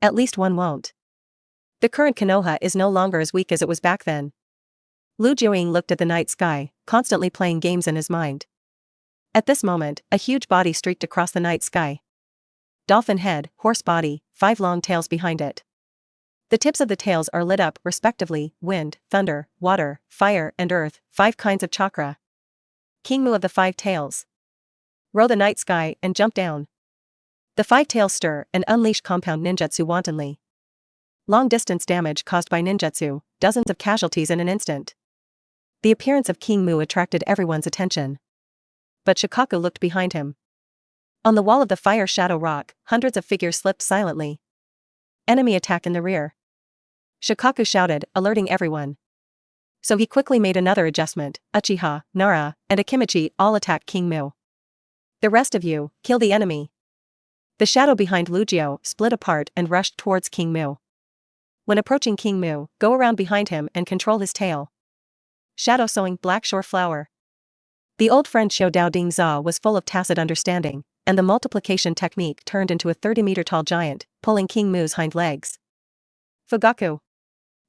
Speaker 1: At least one won't. The current Konoha is no longer as weak as it was back then. Lu Jiuying looked at the night sky, constantly playing games in his mind. At this moment, a huge body streaked across the night sky. Dolphin head, horse body, 5 long tails behind it. The tips of the tails are lit up, respectively, wind, thunder, water, fire, and earth, 5 kinds of chakra. King Mu of the 5 tails. Row the night sky and jump down. The 5 tails stir and unleash compound ninjutsu wantonly. Long-distance damage caused by ninjutsu, dozens of casualties in an instant. The appearance of King Mu attracted everyone's attention. But Shikaku looked behind him. On the wall of the fire shadow rock, hundreds of figures slipped silently. Enemy attack in the rear. Shikaku shouted, alerting everyone. So he quickly made another adjustment. Uchiha, Nara, and Akimichi all attack King Mu. The rest of you, kill the enemy. The shadow behind Lujio split apart and rushed towards King Mu. When approaching King Mu, go around behind him and control his tail. Shadow sowing Black Shore Flower. The old friend Xiao Dao Ding Za was full of tacit understanding, and the multiplication technique turned into a 30-meter-tall giant, pulling King Mu's hind legs. Fugaku.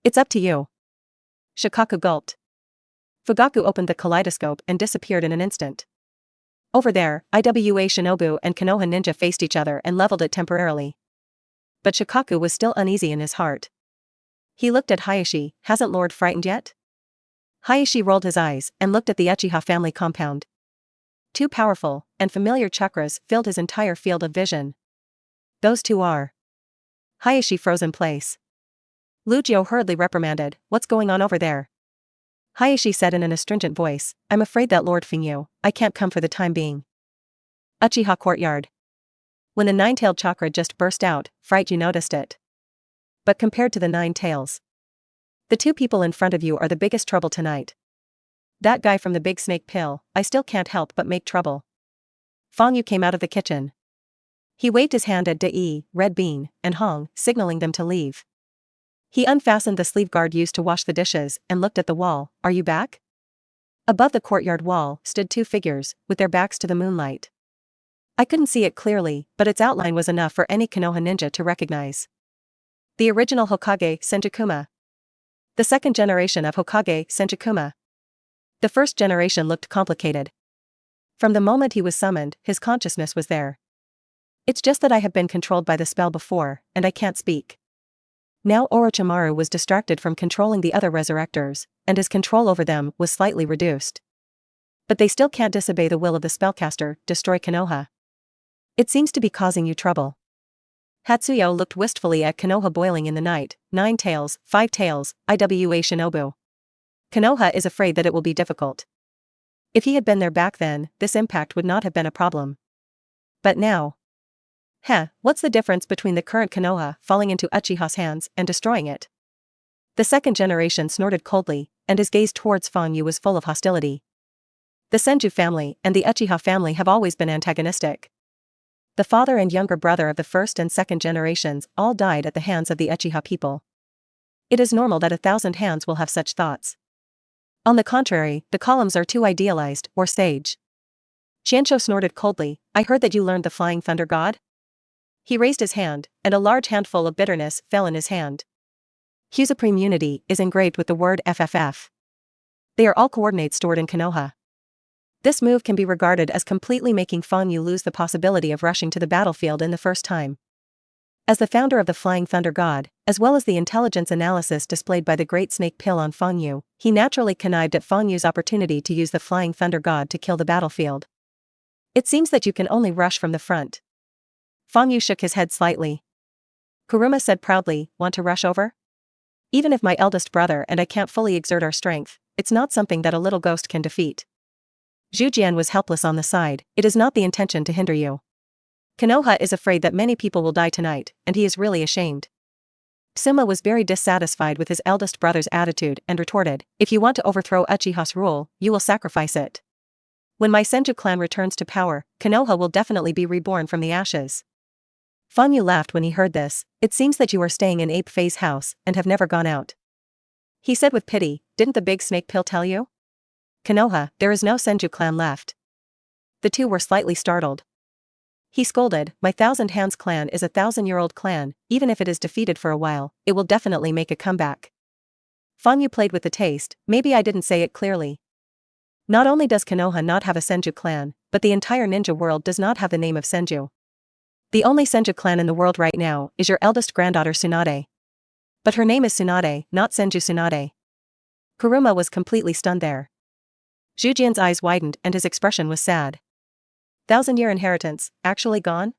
Speaker 1: It's up to you. Shikaku gulped. Fugaku opened the kaleidoscope and disappeared in an instant. Over there, IWA Shinobu and Konoha Ninja faced each other and leveled it temporarily. But Shikaku was still uneasy in his heart. He looked at Hayashi, hasn't Lord frightened yet? Hayashi rolled his eyes and looked at the Uchiha family compound. 2 powerful and familiar chakras filled his entire field of vision. Those 2 are. Hayashi froze in place. Lujio hurriedly reprimanded, what's going on over there? Hayashi said in an astringent voice, I'm afraid that Lord Fingyu, I can't come for the time being. Uchiha courtyard. When the 9-tailed chakra just burst out, fright you noticed it. But compared to the 9 tails, the 2 people in front of you are the biggest trouble tonight. That guy from the big snake pill, I still can't help but make trouble. Fang Yu came out of the kitchen. He waved his hand at Dai, Red Bean, and Hong, signaling them to leave. He unfastened the sleeve guard used to wash the dishes and looked at the wall, are you back? Above the courtyard wall stood 2 figures, with their backs to the moonlight. I couldn't see it clearly, but its outline was enough for any Konoha ninja to recognize. The original Hokage, Senjukuma. The second generation of Hokage, Senjukuma. The first generation looked complicated. From the moment he was summoned, his consciousness was there. It's just that I have been controlled by the spell before, and I can't speak. Now Orochimaru was distracted from controlling the other resurrectors, and his control over them was slightly reduced. But they still can't disobey the will of the spellcaster, destroy Konoha. It seems to be causing you trouble. Hatsuyo looked wistfully at Konoha boiling in the night, 9 tails, 5 tails, IWA Shinobu. Konoha is afraid that it will be difficult. If he had been there back then, this impact would not have been a problem. But now. What's the difference between the current Konoha falling into Uchiha's hands and destroying it? The second generation snorted coldly, and his gaze towards Fang Yu was full of hostility. The Senju family and the Uchiha family have always been antagonistic. The father and younger brother of the first and second generations all died at the hands of the Uchiha people. It is normal that 1,000 hands will have such thoughts. On the contrary, the columns are too idealized or sage. Qiancho snorted coldly, I heard that you learned the Flying Thunder God? He raised his hand, and a large handful of bitterness fell in his hand. Q Supreme Unity is engraved with the word FFF. They are all coordinates stored in Konoha. This move can be regarded as completely making Fang Yu lose the possibility of rushing to the battlefield in the first time. As the founder of the Flying Thunder God, as well as the intelligence analysis displayed by the Great Snake Pill on Fang Yu, he naturally connived at Fang Yu's opportunity to use the Flying Thunder God to kill the battlefield. It seems that you can only rush from the front. Fang Yu shook his head slightly. Kuruma said proudly, want to rush over? Even if my eldest brother and I can't fully exert our strength, it's not something that a little ghost can defeat. Zhu Jian was helpless on the side, it is not the intention to hinder you. Konoha is afraid that many people will die tonight, and he is really ashamed. Suma was very dissatisfied with his eldest brother's attitude and retorted, if you want to overthrow Uchiha's rule, you will sacrifice it. When my Senju clan returns to power, Konoha will definitely be reborn from the ashes. Fang Yu laughed when he heard this, it seems that you are staying in Ape Fei's house and have never gone out. He said with pity, didn't the big snake pill tell you? Konoha, there is no Senju clan left. The two were slightly startled. He scolded, my Thousand Hands clan is a 1,000-year-old clan, even if it is defeated for a while, it will definitely make a comeback. Fang Yu played with the taste, maybe I didn't say it clearly. Not only does Konoha not have a Senju clan, but the entire ninja world does not have the name of Senju. The only Senju clan in the world right now is your eldest granddaughter Tsunade. But her name is Tsunade, not Senju Tsunade. Kuruma was completely stunned there. Zhu Jian's eyes widened and his expression was sad. 1,000-year inheritance, actually gone?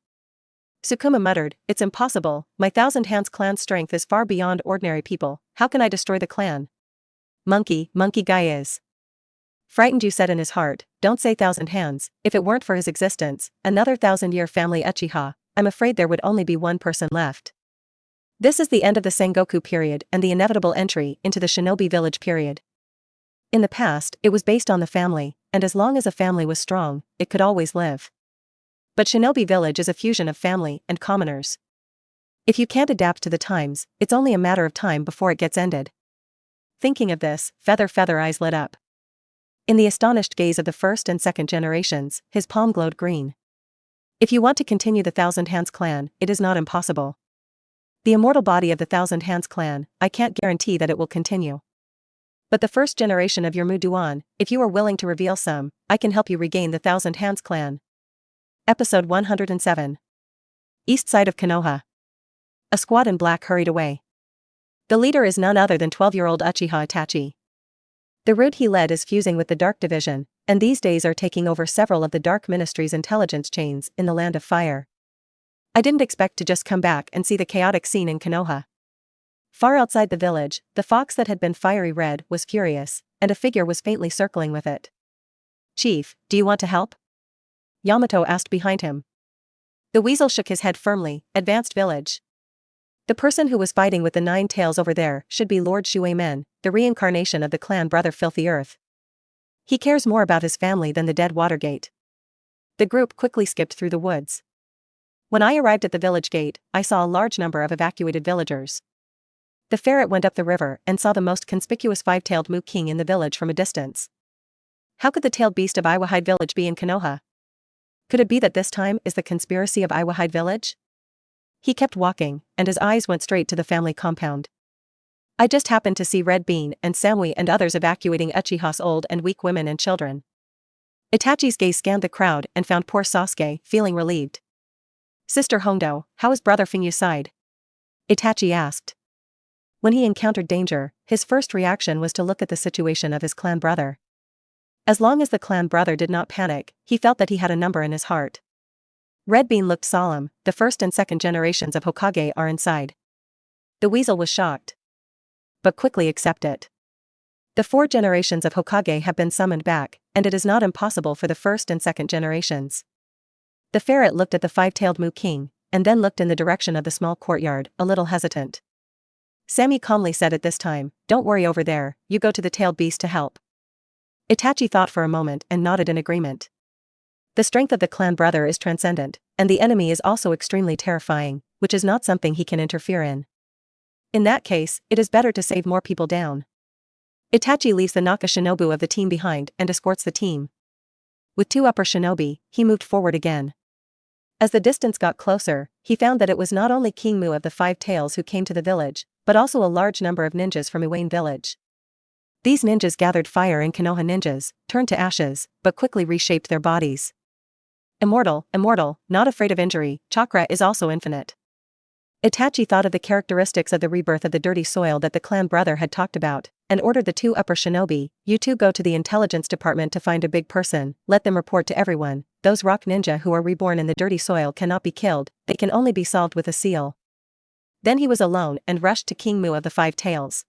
Speaker 1: Sukuma muttered, it's impossible, my Thousand Hands clan's strength is far beyond ordinary people, how can I destroy the clan? Monkey guy is. Frightened Yu said in his heart, don't say Thousand Hands, if it weren't for his existence, another 1,000-year family Uchiha, I'm afraid there would only be one person left. This is the end of the Sengoku period and the inevitable entry into the Shinobi Village period. In the past, it was based on the family, and as long as a family was strong, it could always live. But Shinobi Village is a fusion of family and commoners. If you can't adapt to the times, it's only a matter of time before it gets ended. Thinking of this, Feather eyes lit up. In the astonished gaze of the first and second generations, his palm glowed green. If you want to continue the Thousand Hands clan, it is not impossible. The immortal body of the Thousand Hands clan, I can't guarantee that it will continue. But the first generation of your Muduan, if you are willing to reveal some, I can help you regain the Thousand Hands clan. Episode 107. East side of Konoha. A squad in black hurried away. The leader is none other than 12-year-old Uchiha Itachi. The route he led is fusing with the Dark Division, and these days are taking over several of the Dark Ministry's intelligence chains in the Land of Fire. I didn't expect to just come back and see the chaotic scene in Konoha. Far outside the village, the fox that had been fiery red was furious, and a figure was faintly circling with it. Chief, do you want to help? Yamato asked behind him. The weasel shook his head firmly, advanced village. The person who was fighting with the 9 tails over there should be Lord Shuemen, the reincarnation of the clan brother Filthy Earth. He cares more about his family than the dead Watergate. The group quickly skipped through the woods. When I arrived at the village gate, I saw a large number of evacuated villagers. The ferret went up the river and saw the most conspicuous 5-tailed Moo King in the village from a distance. How could the tailed beast of Iwahide village be in Konoha? Could it be that this time is the conspiracy of Iwahide village? He kept walking, and his eyes went straight to the family compound. I just happened to see Red Bean and Samui and others evacuating Uchiha's old and weak women and children. Itachi's gaze scanned the crowd and found poor Sasuke, feeling relieved. Sister Hondo, how is brother Fingyu's side? Itachi asked. When he encountered danger, his first reaction was to look at the situation of his clan brother. As long as the clan brother did not panic, he felt that he had a number in his heart. Red Bean looked solemn, the first and second generations of Hokage are inside. The weasel was shocked, but quickly accepted it. The 4 generations of Hokage have been summoned back, and it is not impossible for the first and second generations. The ferret looked at the 5-tailed Moo King, and then looked in the direction of the small courtyard, a little hesitant. Sammy calmly said at this time, don't worry over there, you go to the tailed beast to help. Itachi thought for a moment and nodded in agreement. The strength of the clan brother is transcendent, and the enemy is also extremely terrifying, which is not something he can interfere in. In that case, it is better to save more people down. Itachi leaves the Naka shinobu of the team behind and escorts the team. With 2 upper shinobi, he moved forward again. As the distance got closer, he found that it was not only King Mu of the 5 tails who came to the village, but also a large number of ninjas from Uwain village. These ninjas gathered fire in Konoha ninjas, turned to ashes, but quickly reshaped their bodies. Immortal, not afraid of injury, chakra is also infinite. Itachi thought of the characteristics of the rebirth of the dirty soil that the clan brother had talked about, and ordered the two upper shinobi, "You two go to the intelligence department to find a big person, let them report to everyone, those rock ninja who are reborn in the dirty soil cannot be killed, they can only be solved with a seal." Then he was alone and rushed to King Mu of the Five Tails.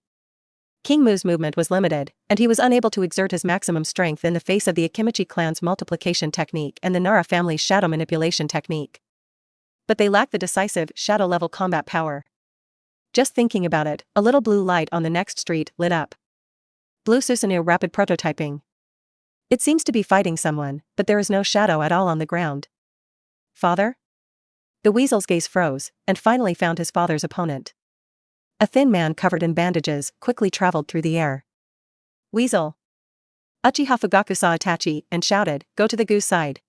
Speaker 1: King Mu's movement was limited, and he was unable to exert his maximum strength in the face of the Akimichi clan's multiplication technique and the Nara family's shadow manipulation technique. But they lacked the decisive, shadow-level combat power. Just thinking about it, a little blue light on the next street lit up. Blue Susanoo rapid prototyping. It seems to be fighting someone, but there is no shadow at all on the ground. Father? The weasel's gaze froze, and finally found his father's opponent. A thin man covered in bandages quickly traveled through the air. Weasel! Uchiha Fugaku saw Itachi and shouted, "Go to the goose side."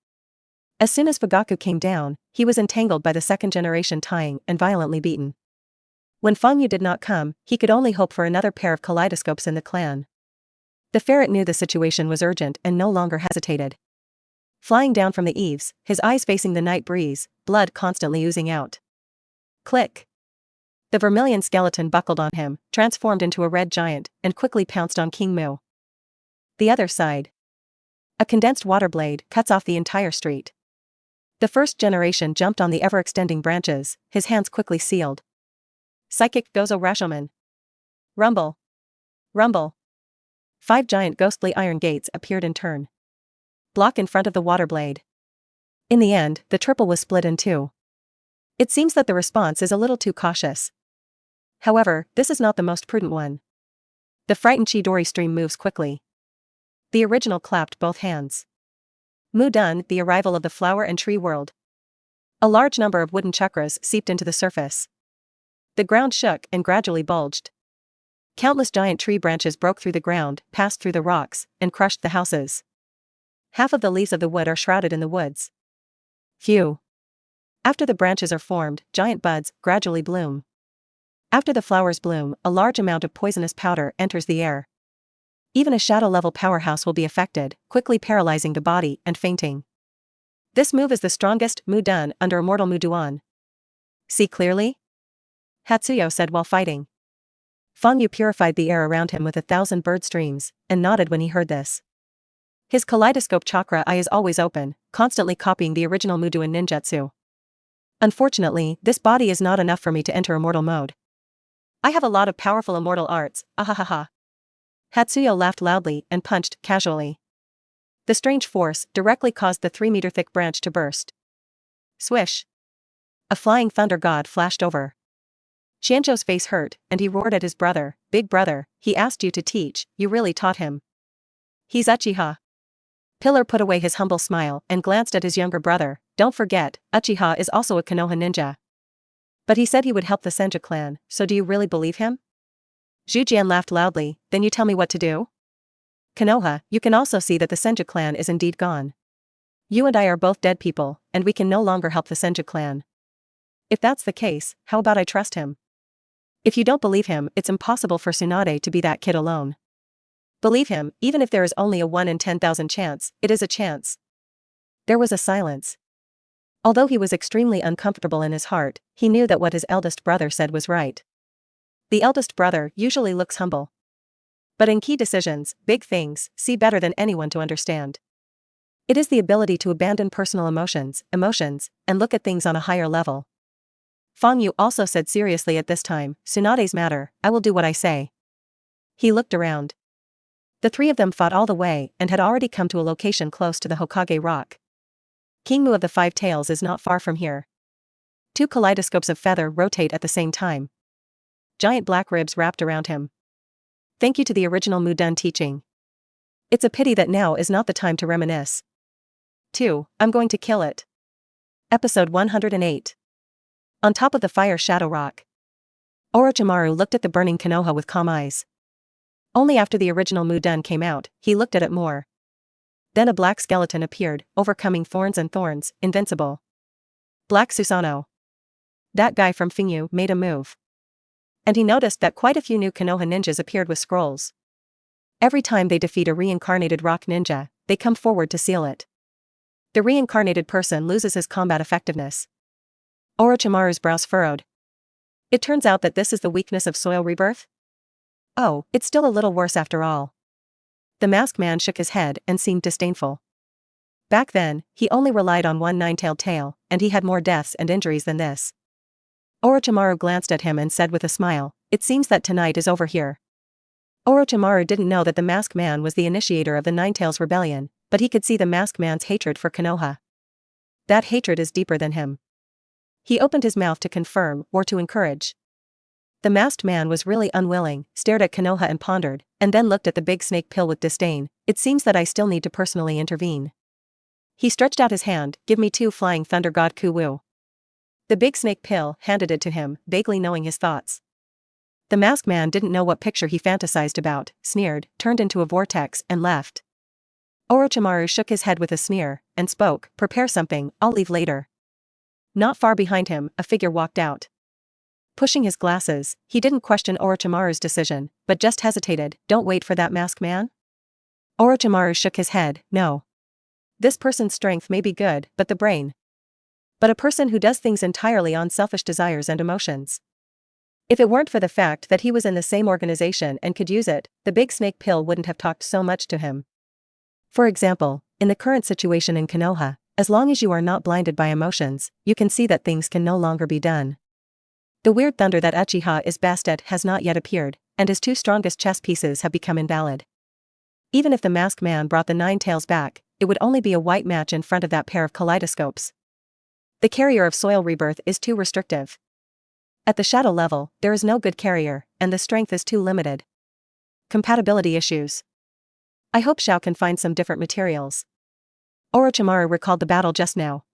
Speaker 1: As soon as Fugaku came down, he was entangled by the second-generation tying and violently beaten. When Fangyu did not come, he could only hope for another pair of kaleidoscopes in the clan. The ferret knew the situation was urgent and no longer hesitated. Flying down from the eaves, his eyes facing the night breeze, blood constantly oozing out. Click! The vermilion skeleton buckled on him, transformed into a red giant, and quickly pounced on King Mu. The other side. A condensed water blade cuts off the entire street. The first generation jumped on the ever-extending branches, his hands quickly sealed. Psychic Gozo Rashomon. Rumble. Rumble. 5 giant ghostly iron gates appeared in turn. Block in front of the water blade. In the end, the triple was split in two. It seems that the response is a little too cautious. However, this is not the most prudent one. The frightened Chidori stream moves quickly. The original clapped both hands. Mu done, the arrival of the flower and tree world. A large number of wooden chakras seeped into the surface. The ground shook and gradually bulged. Countless giant tree branches broke through the ground, passed through the rocks, and crushed the houses. Half of the leaves of the wood are shrouded in the woods. Phew. After the branches are formed, giant buds gradually bloom. After the flowers bloom, a large amount of poisonous powder enters the air. Even a shadow-level powerhouse will be affected, quickly paralyzing the body and fainting. This move is the strongest Mu done under Immortal Mu Duan. See clearly? Hatsuyo said while fighting. Fangyu purified the air around him with 1,000 bird streams, and nodded when he heard this. His kaleidoscope chakra eye is always open, constantly copying the original Mu Duan ninjutsu. Unfortunately, this body is not enough for me to enter immortal mode. I have a lot of powerful immortal arts, ahahaha. Hatsuyo laughed loudly and punched casually. The strange force directly caused the 3-meter-thick branch to burst. Swish! A flying thunder god flashed over. Qianzhou's face hurt, and he roared at his brother, "Big brother, he asked you to teach, you really taught him." He's Uchiha. Pillar put away his humble smile and glanced at his younger brother. Don't forget, Uchiha is also a Konoha ninja. But he said he would help the Senju clan, so do you really believe him? Zhujian laughed loudly. Then you tell me what to do? Konoha, you can also see that the Senju clan is indeed gone. You and I are both dead people, and we can no longer help the Senju clan. If that's the case, how about I trust him? If you don't believe him, it's impossible for Tsunade to be that kid alone. Believe him, even if there is only a 1 in 10,000 chance, it is a chance. There was a silence. Although he was extremely uncomfortable in his heart, he knew that what his eldest brother said was right. The eldest brother usually looks humble. But in key decisions, big things, see better than anyone to understand. It is the ability to abandon personal emotions, and look at things on a higher level. Fangyu also said seriously at this time, Tsunade's matter, I will do what I say. He looked around. The three of them fought all the way and had already come to a location close to the Hokage rock. King Mu of the Five Tails is not far from here. 2 kaleidoscopes of feather rotate at the same time. Giant black ribs wrapped around him. Thank you to the original Mu done teaching. It's a pity that now is not the time to reminisce. 2. I'm going to kill it. Episode 108. On top of the fire shadow rock. Orochimaru looked at the burning Konoha with calm eyes. Only after the original Mu done came out, he looked at it more. Then a black skeleton appeared, overcoming thorns and thorns, invincible. Black Susanoo. That guy from Fingyu made a move. And he noticed that quite a few new Konoha ninjas appeared with scrolls. Every time they defeat a reincarnated rock ninja, they come forward to seal it. The reincarnated person loses his combat effectiveness. Orochimaru's brows furrowed. It turns out that this is the weakness of soil rebirth? Oh, it's still a little worse after all. The masked man shook his head and seemed disdainful. Back then, he only relied on one nine-tailed tail, and he had more deaths and injuries than this. Orochimaru glanced at him and said with a smile, "It seems that tonight is over here." Orochimaru didn't know that the masked man was the initiator of the Nine-Tails Rebellion, but he could see the masked man's hatred for Konoha. That hatred is deeper than him. He opened his mouth to confirm or to encourage. The masked man was really unwilling, stared at Konoha and pondered, and then looked at the big snake pill with disdain. "It seems that I still need to personally intervene." He stretched out his hand. "Give me 2 flying thunder god Kuwu." The big snake pill handed it to him, vaguely knowing his thoughts. The masked man didn't know what picture he fantasized about, sneered, turned into a vortex, and left. Orochimaru shook his head with a sneer, and spoke, "Prepare something, I'll leave later." Not far behind him, a figure walked out. Pushing his glasses, he didn't question Orochimaru's decision, but just hesitated. "Don't wait for that masked man?" Orochimaru shook his head. "No. This person's strength may be good, but the brain. But a person who does things entirely on selfish desires and emotions. If it weren't for the fact that he was in the same organization and could use it, the big snake pill wouldn't have talked so much to him. For example, in the current situation in Konoha, as long as you are not blinded by emotions, you can see that things can no longer be done. The weird thunder that Uchiha is best at has not yet appeared, and his 2 strongest chess pieces have become invalid. Even if the masked man brought the 9 tails back, it would only be a white match in front of that pair of kaleidoscopes. The carrier of soil rebirth is too restrictive. At the shadow level, there is no good carrier, and the strength is too limited. Compatibility issues. I hope Shao can find some different materials. Orochimaru recalled the battle just now.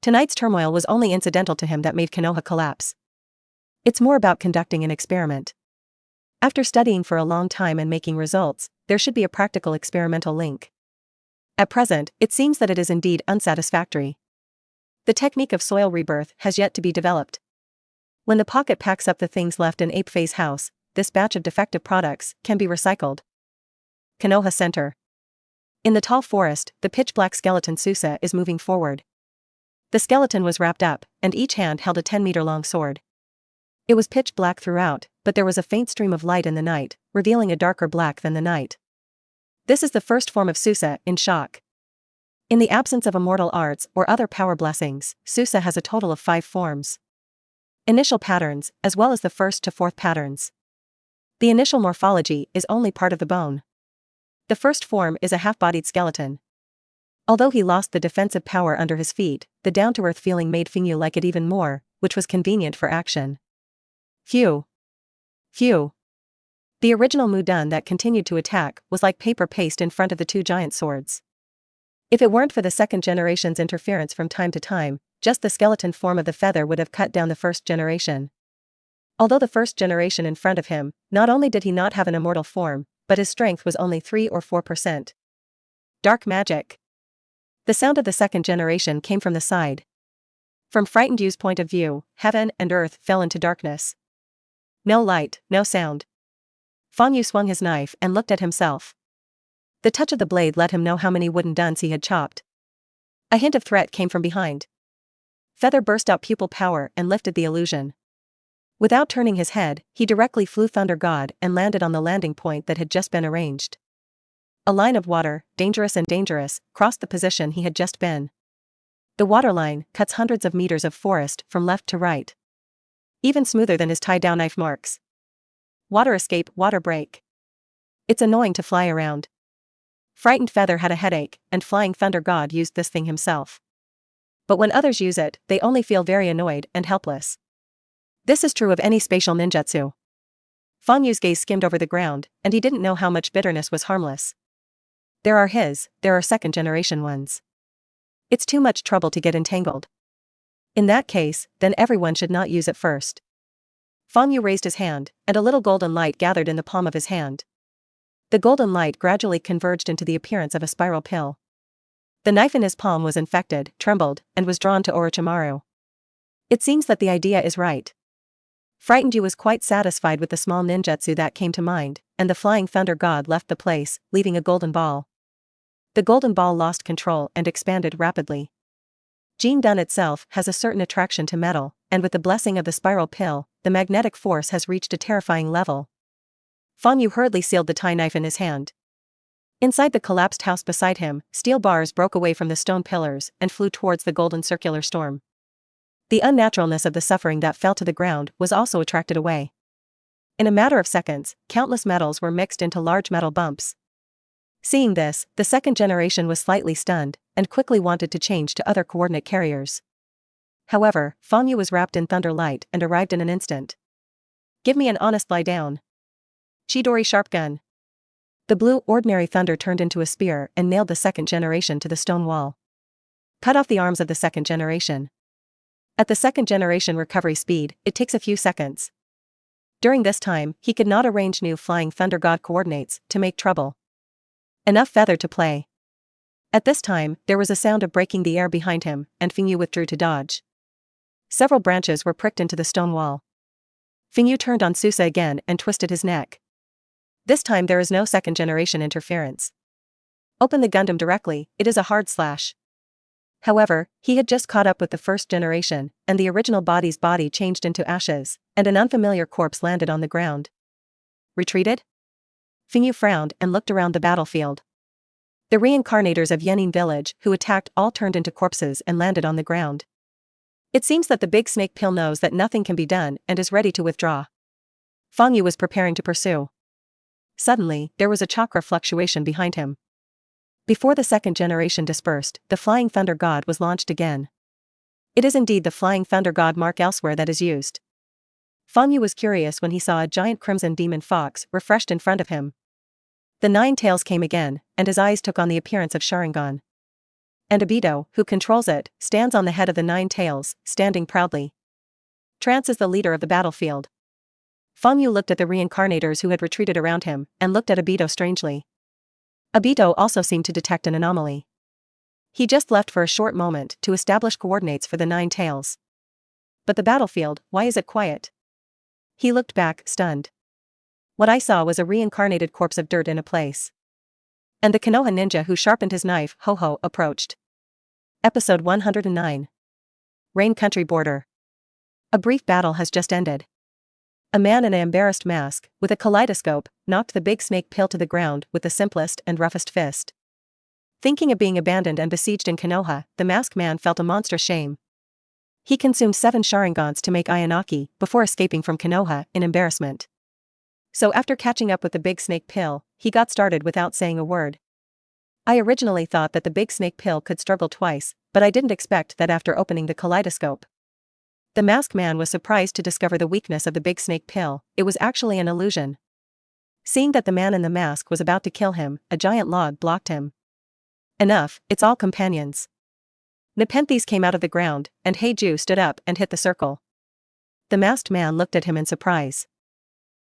Speaker 1: Tonight's turmoil was only incidental to him that made Konoha collapse. It's more about conducting an experiment. After studying for a long time and making results, there should be a practical experimental link. At present, it seems that it is indeed unsatisfactory. The technique of soil rebirth has yet to be developed. When the pocket packs up the things left in Ape Phase House, this batch of defective products can be recycled. Konoha Center. In the tall forest, the pitch-black skeleton Susa is moving forward. The skeleton was wrapped up, and each hand held a 10-meter-long sword. It was pitch black throughout, but there was a faint stream of light in the night, revealing a darker black than the night. This is the first form of Susa, in shock. In the absence of immortal arts or other power blessings, Susa has a total of 5 forms. Initial patterns, as well as the 1st to 4th patterns. The initial morphology is only part of the bone. The first form is a half-bodied skeleton. Although he lost the defensive power under his feet, the down-to-earth feeling made Fingyu like it even more, which was convenient for action. Phew. Phew. The original Mudan that continued to attack was like paper paste in front of the 2 giant swords. If it weren't for the 2nd generation's interference from time to time, just the skeleton form of the feather would have cut down the 1st generation. Although the 1st generation in front of him, not only did he not have an immortal form, but his strength was only 3 or 4%. Dark magic. The sound of the 2nd generation came from the side. From Frightened Yu's point of view, heaven and earth fell into darkness. No light, no sound. Fangyu swung his knife and looked at himself. The touch of the blade let him know how many wooden duns he had chopped. A hint of threat came from behind. Feather burst out pupil power and lifted the illusion. Without turning his head, he directly flew Thunder God and landed on the landing point that had just been arranged. A line of water, dangerous and dangerous, crossed the position he had just been. The waterline cuts hundreds of meters of forest from left to right. Even smoother than his tie-down knife marks. Water escape, water break. It's annoying to fly around. Frightened Feather had a headache, and Flying Thunder God used this thing himself. But when others use it, they only feel very annoyed and helpless. This is true of any spatial ninjutsu. Fangyu's gaze skimmed over the ground, and he didn't know how much bitterness was harmless. There are 2nd generation ones. It's too much trouble to get entangled. In that case, then everyone should not use it first. Fangyu raised his hand, and a little golden light gathered in the palm of his hand. The golden light gradually converged into the appearance of a spiral pill. The knife in his palm was infected, trembled, and was drawn to Orochimaru. It seems that the idea is right. Frightened Yu was quite satisfied with the small ninjutsu that came to mind, and the flying thunder god left the place, leaving a golden ball. The golden ball lost control and expanded rapidly. Jing Yu itself has a certain attraction to metal, and with the blessing of the spiral pill, the magnetic force has reached a terrifying level. Fang Yu hurriedly sealed the tie knife in his hand. Inside the collapsed house beside him, steel bars broke away from the stone pillars and flew towards the golden circular storm. The unnaturalness of the suffering that fell to the ground was also attracted away. In a matter of seconds, countless metals were mixed into large metal bumps. Seeing this, the second generation was slightly stunned, and quickly wanted to change to other coordinate carriers. However, Fang Yu was wrapped in thunder light and arrived in an instant. Give me an honest lie down. Chidori sharp gun. The blue ordinary thunder turned into a spear and nailed the second generation to the stone wall. Cut off the arms of the second generation. At the second generation recovery speed, it takes a few seconds. During this time, he could not arrange new flying thunder god coordinates to make trouble. Enough feather to play. At this time, there was a sound of breaking the air behind him, and Fang Yu withdrew to dodge. Several branches were pricked into the stone wall. Fang Yu turned on Susa again and twisted his neck. This time there is no second generation interference. Open the Gundam directly, it is a hard slash. However, he had just caught up with the first generation, and the original body's body changed into ashes, and an unfamiliar corpse landed on the ground. Retreated? Fang Yu frowned and looked around the battlefield. The reincarnators of Yenin village who attacked all turned into corpses and landed on the ground. It seems that the big snake pill knows that nothing can be done and is ready to withdraw. Fang Yu was preparing to pursue. Suddenly, there was a chakra fluctuation behind him. Before the second generation dispersed, the flying thunder god was launched again. It is indeed the flying thunder god mark elsewhere that is used. Fang Yu was curious when he saw a giant crimson demon fox refreshed in front of him. The nine tails came again, and his eyes took on the appearance of Sharingan. And Obito, who controls it, stands on the head of the nine tails, standing proudly. Trance is the leader of the battlefield. Fang Yu looked at the reincarnators who had retreated around him, and looked at Obito strangely. Obito also seemed to detect an anomaly. He just left for a short moment to establish coordinates for the nine tails. But the battlefield, why is it quiet? He looked back, stunned. What I saw was a reincarnated corpse of dirt in a place. And the Konoha ninja who sharpened his knife, Ho-Ho, approached. Episode 109. Rain Country Border. A brief battle has just ended. A man in an embarrassed mask, with a kaleidoscope, knocked the big snake pill to the ground with the simplest and roughest fist. Thinking of being abandoned and besieged in Konoha, the masked man felt a monstrous shame. He consumed 7 Sharingans to make Ayanaki before escaping from Konoha in embarrassment. So after catching up with the big snake pill, he got started without saying a word. I originally thought that the big snake pill could struggle twice, but I didn't expect that after opening the kaleidoscope. The masked man was surprised to discover the weakness of the big snake pill, it was actually an illusion. Seeing that the man in the mask was about to kill him, a giant log blocked him. Enough, it's all companions. Nepenthes came out of the ground, and Heiju stood up and hit the circle. The masked man looked at him in surprise.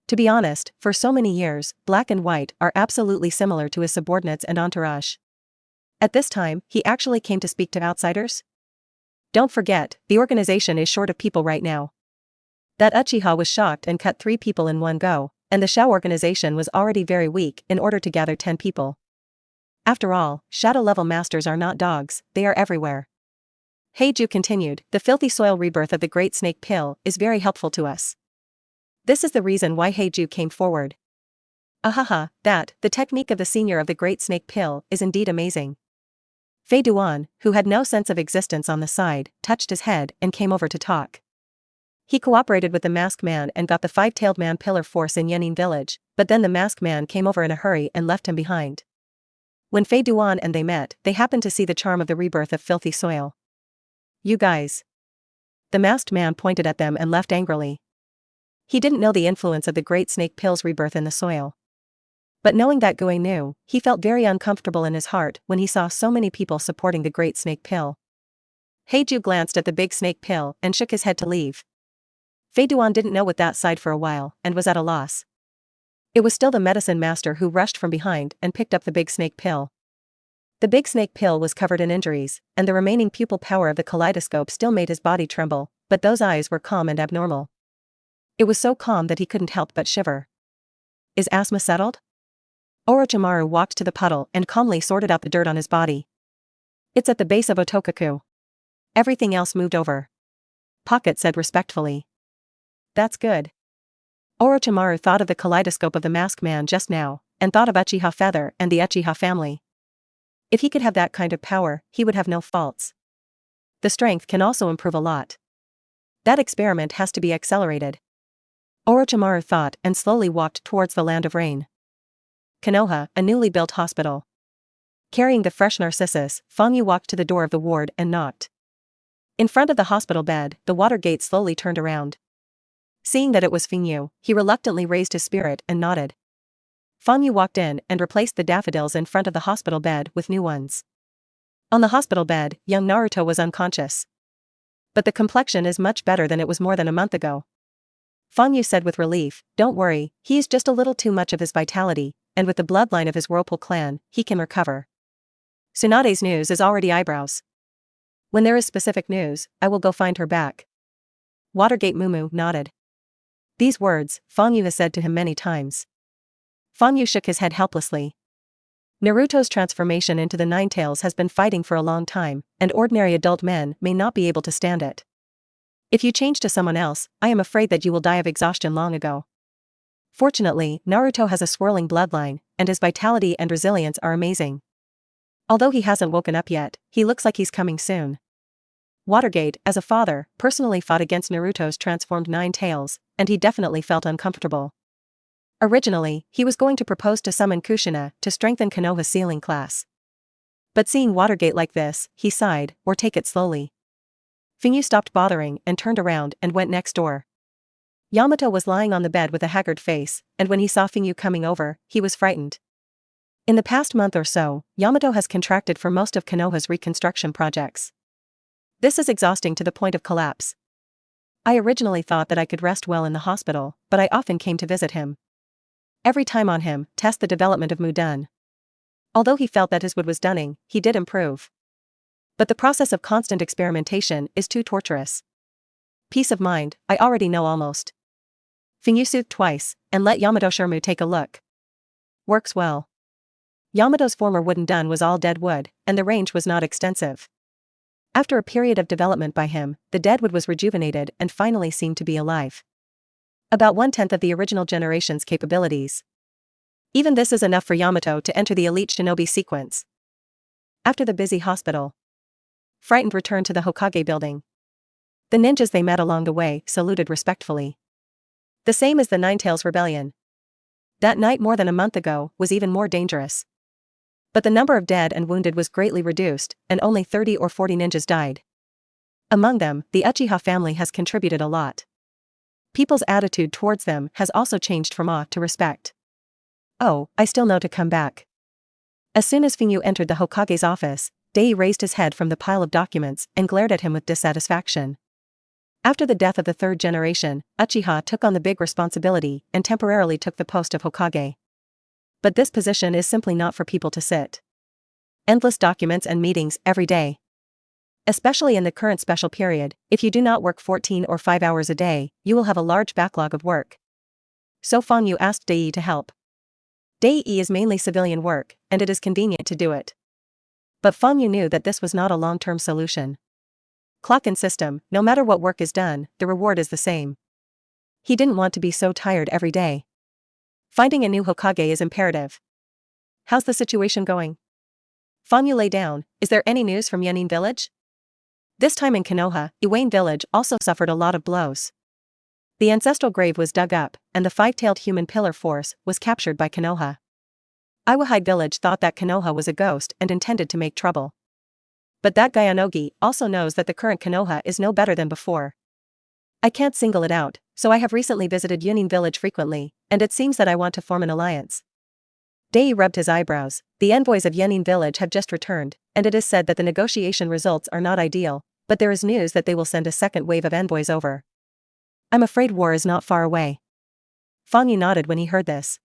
Speaker 1: To be honest, for so many years, Black and White are absolutely similar to his subordinates and entourage. At this time, he actually came to speak to outsiders? Don't forget, the organization is short of people right now. That Uchiha was shocked and cut 3 people in one go, and the Shao organization was already very weak in order to gather 10 people. After all, shadow-level masters are not dogs, they are everywhere. Heiju continued, the filthy soil rebirth of the Great Snake Pill is very helpful to us. This is the reason why Heiju came forward. Ahaha, the technique of the senior of the Great Snake Pill is indeed amazing. Fei Duan, who had no sense of existence on the side, touched his head and came over to talk. He cooperated with the masked man and got the 5-tailed man pillar force in Yenin village, but then the masked man came over in a hurry and left him behind. When Fei Duan and they met, they happened to see the charm of the rebirth of filthy soil. You guys. The masked man pointed at them and left angrily. He didn't know the influence of the Great Snake Pill's rebirth in the soil. But knowing that Gui knew, he felt very uncomfortable in his heart when he saw so many people supporting the Great Snake Pill. Heiju glanced at the big snake pill and shook his head to leave. Fei Duan didn't know what that side for a while and was at a loss. It was still the medicine master who rushed from behind and picked up the big snake pill. The big snake pill was covered in injuries, and the remaining pupil power of the kaleidoscope still made his body tremble, but those eyes were calm and abnormal. It was so calm that he couldn't help but shiver. Is asthma settled? Orochimaru walked to the puddle and calmly sorted out the dirt on his body. It's at the base of Otokaku. Everything else moved over. Pocket said respectfully. That's good. Orochimaru thought of the kaleidoscope of the masked man just now, and thought of Uchiha Feather and the Uchiha family. If he could have that kind of power, he would have no faults. The strength can also improve a lot. That experiment has to be accelerated. Orochimaru thought and slowly walked towards the Land of Rain. Konoha, a newly built hospital. Carrying the fresh narcissus, Fangyu walked to the door of the ward and knocked. In front of the hospital bed, the water gate slowly turned around. Seeing that it was Fangyu, he reluctantly raised his spirit and nodded. Fangyu walked in and replaced the daffodils in front of the hospital bed with new ones. On the hospital bed, young Naruto was unconscious. But the complexion is much better than it was more than a month ago. Fangyu said with relief, don't worry, he's just a little too much of his vitality, and with the bloodline of his Whirlpool clan, he can recover. Tsunade's news is already eyebrows. When there is specific news, I will go find her back. Watergate Mumu nodded. These words, Fangyu has said to him many times. Fangyu shook his head helplessly. Naruto's transformation into the Nine Tails has been fighting for a long time, and ordinary adult men may not be able to stand it. If you change to someone else, I am afraid that you will die of exhaustion long ago. Fortunately, Naruto has a swirling bloodline, and his vitality and resilience are amazing. Although he hasn't woken up yet, he looks like he's coming soon. Watergate, as a father, personally fought against Naruto's transformed Nine Tails, and he definitely felt uncomfortable. Originally, he was going to propose to summon Kushina to strengthen Konoha's sealing class. But seeing Watergate like this, he sighed, or take it slowly. Fangyu stopped bothering and turned around and went next door. Yamato was lying on the bed with a haggard face, and when he saw Fangyu coming over, he was frightened. In the past month or so, Yamato has contracted for most of Konoha's reconstruction projects. This is exhausting to the point of collapse. I originally thought that I could rest well in the hospital, but I often came to visit him. Every time on him, test the development of Mudun. Although he felt that his wood was dunning, he did improve. But the process of constant experimentation is too torturous. Peace of mind, I already know almost. Fangyu soothed twice, and let Yamato Shirmu take a look. Works well. Yamato's former wooden dun was all dead wood, and the range was not extensive. After a period of development by him, the dead wood was rejuvenated and finally seemed to be alive. About 1/10 of the original generation's capabilities. Even this is enough for Yamato to enter the elite shinobi sequence. After the busy hospital, Frightened returned to the Hokage building. The ninjas they met along the way saluted respectfully. The same as the Nine Tails Rebellion. That night more than a month ago was even more dangerous. But the number of dead and wounded was greatly reduced, and only 30 or 40 ninjas died. Among them, the Uchiha family has contributed a lot. People's attitude towards them has also changed from awe to respect. Oh, I still know to come back. As soon as Fangyu entered the Hokage's office, Dei raised his head from the pile of documents and glared at him with dissatisfaction. After the death of the third generation, Uchiha took on the big responsibility and temporarily took the post of Hokage. But this position is simply not for people to sit. Endless documents and meetings every day. Especially in the current special period, if you do not work 14 or 5 hours a day, you will have a large backlog of work. So Fangyu asked Dei to help. Dei is mainly civilian work, and it is convenient to do it. But Fangyu knew that this was not a long-term solution. Clock and system, no matter what work is done, the reward is the same. He didn't want to be so tired every day. Finding a new Hokage is imperative. How's the situation going? Fangyu lay down. Is there any news from Yunin village? This time in Konoha, Iwane village also suffered a lot of blows. The ancestral grave was dug up, and the five-tailed human pillar force was captured by Konoha. Iwahide village thought that Konoha was a ghost and intended to make trouble. But that Gayanogi also knows that the current Konoha is no better than before. I can't single it out, so I have recently visited Yunin village frequently, and it seems that I want to form an alliance. Dei rubbed his eyebrows. The envoys of Yunin village have just returned, and it is said that the negotiation results are not ideal, but there is news that they will send a second wave of envoys over. I'm afraid war is not far away. Fangyu nodded when he heard this.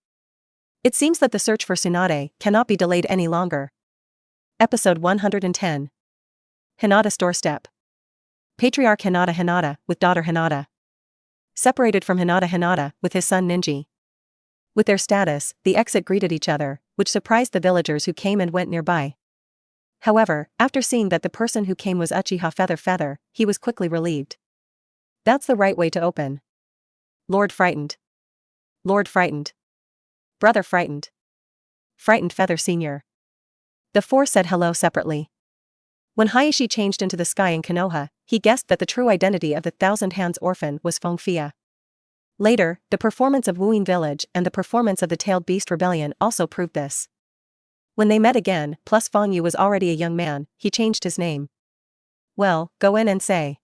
Speaker 1: It seems that the search for Tsunade cannot be delayed any longer. Episode 110. Hinata's doorstep. Patriarch Hinata with daughter Hinata. Separated from Hinata with his son Ninji. With their status, the exit greeted each other, which surprised the villagers who came and went nearby. However, after seeing that the person who came was Uchiha Feather Feather, he was quickly relieved. That's the right way to open. Lord frightened. Lord frightened. Brother frightened. Frightened Feather Senior. The four said hello separately. When Hayashi changed into the sky in Konoha, he guessed that the true identity of the Thousand Hands orphan was Fengfia. Later, the performance of Wuyin Village and the performance of the Tailed Beast Rebellion also proved this. When they met again, plus Feng Yu was already a young man, he changed his name. Well, go in and say.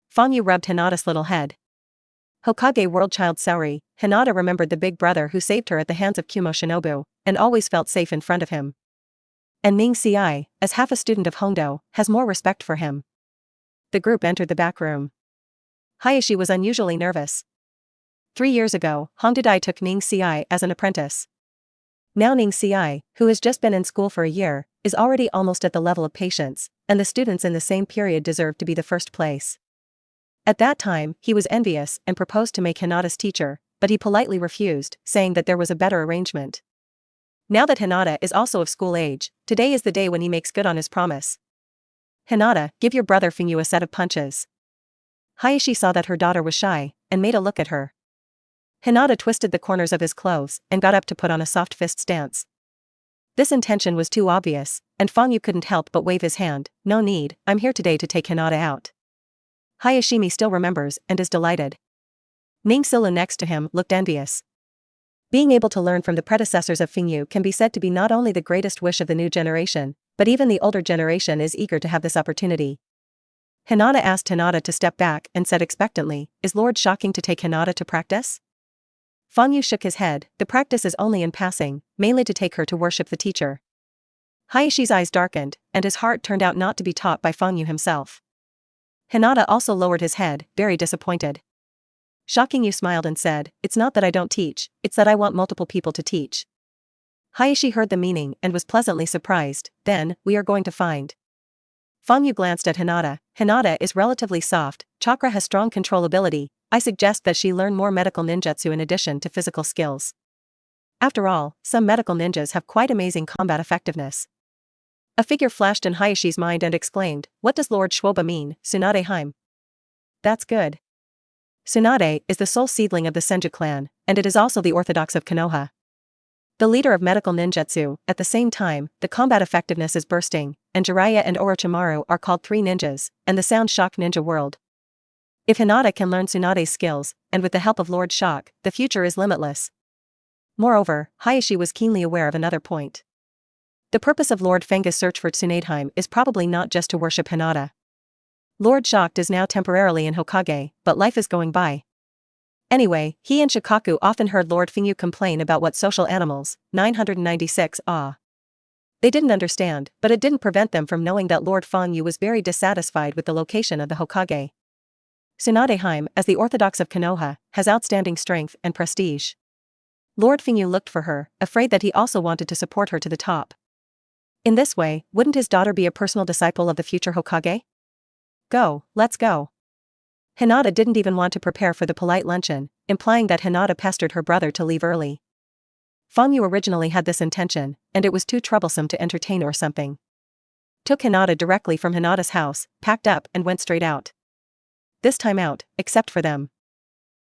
Speaker 1: Feng Yu rubbed Hinata's little head. Hokage Worldchild Saori, Hinata remembered the big brother who saved her at the hands of Kumo Shinobu, and always felt safe in front of him. And Ning Ci, as half a student of Hongdo, has more respect for him. The group entered the back room. Hayashi was unusually nervous. 3 years ago, Hongdadai took Ning Ci as an apprentice. Now Ning Ci, who has just been in school for a year, is already almost at the level of patience, and the students in the same period deserved to be the first place. At that time, he was envious and proposed to make Hinata's teacher, but he politely refused, saying that there was a better arrangement. Now that Hinata is also of school age, today is the day when he makes good on his promise. Hinata, give your brother Fengyu a set of punches. Hayashi saw that her daughter was shy, and made a look at her. Hinata twisted the corners of his clothes and got up to put on a soft fist stance. This intention was too obvious, and Fengyu couldn't help but wave his hand. No need, I'm here today to take Hinata out. Hayashimi still remembers and is delighted. Ning Silu next to him looked envious. Being able to learn from the predecessors of Fengyu can be said to be not only the greatest wish of the new generation, but even the older generation is eager to have this opportunity. Hinata asked Hinata to step back and said expectantly, is Lord shocking to take Hinata to practice? Fengyu shook his head, the practice is only in passing, mainly to take her to worship the teacher. Hayashi's eyes darkened, and his heart turned out not to be taught by Fengyu himself. Hinata also lowered his head, very disappointed. Shocking Yu smiled and said, it's not that I don't teach, it's that I want multiple people to teach. Hayashi heard the meaning and was pleasantly surprised, then, we are going to find. Fengyu glanced at Hinata. Hinata is relatively soft, chakra has strong controllability, I suggest that she learn more medical ninjutsu in addition to physical skills. After all, some medical ninjas have quite amazing combat effectiveness. A figure flashed in Hayashi's mind and exclaimed, what does Lord Schwoba mean, Tsunade Heim? That's good. Tsunade is the sole seedling of the Senju clan, and it is also the orthodox of Konoha. The leader of medical ninjutsu, at the same time, the combat effectiveness is bursting, and Jiraiya and Orochimaru are called three ninjas, and the sound shock ninja world. If Hinata can learn Tsunade's skills, and with the help of Lord Shock, the future is limitless. Moreover, Hayashi was keenly aware of another point. The purpose of Lord Fenga's search for Tsunadeheim is probably not just to worship Hinata. Lord Shock is now temporarily in Hokage, but life is going by. Anyway, he and Shikaku often heard Lord Fengyu complain about what social animals, 996 They didn't understand, but it didn't prevent them from knowing that Lord Fengyu was very dissatisfied with the location of the Hokage. Tsunadeheim, as the orthodox of Konoha, has outstanding strength and prestige. Lord Fengyu looked for her, afraid that he also wanted to support her to the top. In this way, wouldn't his daughter be a personal disciple of the future Hokage? Go, let's go. Hinata didn't even want to prepare for the polite luncheon, implying that Hinata pestered her brother to leave early. Fengyu originally had this intention, and it was too troublesome to entertain or something. Took Hinata directly from Hinata's house, packed up and went straight out. This time out, except for them.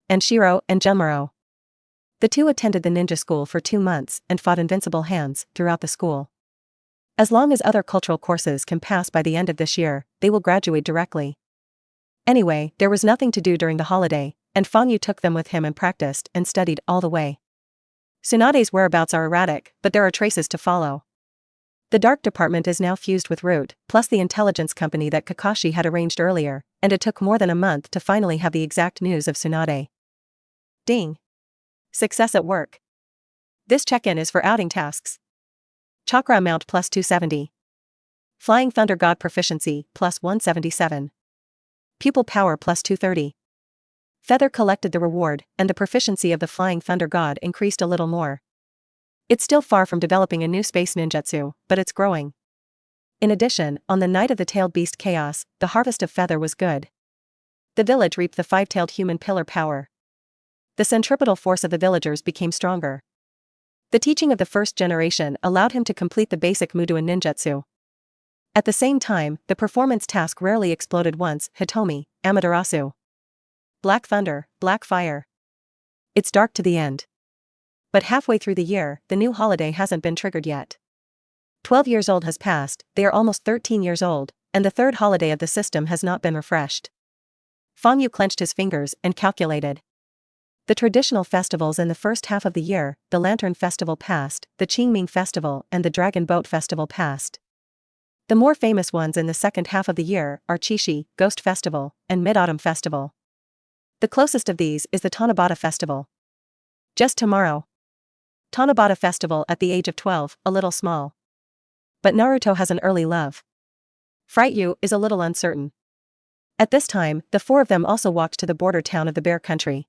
Speaker 1: And Shiro and Junmaro. The two attended the ninja school for 2 months and fought invincible hands throughout the school. As long as other cultural courses can pass by the end of this year, they will graduate directly. Anyway, there was nothing to do during the holiday, and Fengyu took them with him and practiced and studied all the way. Tsunade's whereabouts are erratic, but there are traces to follow. The dark department is now fused with Root, plus the intelligence company that Kakashi had arranged earlier, and it took more than a month to finally have the exact news of Tsunade. Ding. Success at work. This check-in is for outing tasks. Chakra amount plus 270. Flying Thunder God proficiency plus 177. Pupil power plus 230. Feather collected the reward, and the proficiency of the Flying Thunder God increased a little more. It's still far from developing a new space ninjutsu, but it's growing. In addition, on the night of the Tailed Beast Chaos, the harvest of Feather was good. The village reaped the 5-tailed human pillar power. the centripetal force of the villagers became stronger. The teaching of the first generation allowed him to complete the basic Mudo and ninjutsu. At the same time, the performance task rarely exploded once. Hitomi, Amaterasu. Black thunder, black fire. It's dark to the end. But halfway through the year, the new holiday hasn't been triggered yet. 12 years old has passed, they are almost 13 years old, and the third holiday of the system has not been refreshed. Fang Yu clenched his fingers and calculated. The traditional festivals in the first half of the year, the Lantern Festival passed, the Qingming Festival and the Dragon Boat Festival passed. The more famous ones in the second half of the year are Qixi, Ghost Festival, and Mid-Autumn Festival. The closest of these is the Tanabata Festival. Just tomorrow. Tanabata Festival at the age of 12, a little small. But Naruto has an early love. Fright Yu is a little uncertain. At this time, the four of them also walked to the border town of the Bear Country.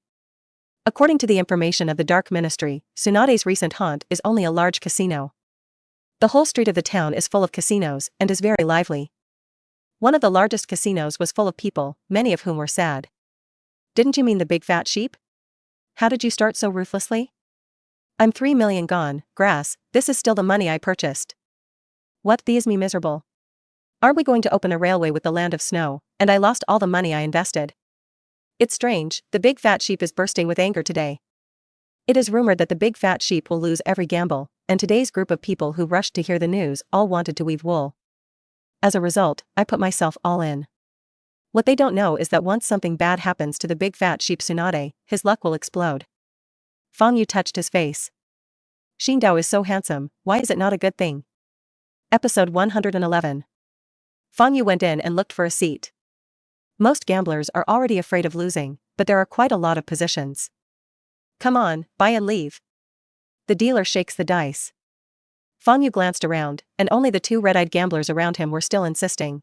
Speaker 1: According to the information of the Dark Ministry, Tsunade's recent haunt is only a large casino. The whole street of the town is full of casinos and is very lively. One of the largest casinos was full of people, many of whom were sad. Didn't you mean the big fat sheep? How did you start so ruthlessly? I'm 3 million gone, grass, this is still the money I purchased. What is me miserable? Are we going to open a railway with the land of snow, and I lost all the money I invested? It's strange, the big fat sheep is bursting with anger today. It is rumored that the big fat sheep will lose every gamble, and today's group of people who rushed to hear the news all wanted to weave wool. As a result, I put myself all in. What they don't know is that once something bad happens to the big fat sheep Tsunade, his luck will explode. Fang Yu touched his face. Xingdao is so handsome, why is it not a good thing? Episode 111. Fang Yu went in and looked for a seat. Most gamblers are already afraid of losing, but there are quite a lot of positions. Come on, buy and leave. The dealer shakes the dice. Fang Yu glanced around, and only the two red-eyed gamblers around him were still insisting.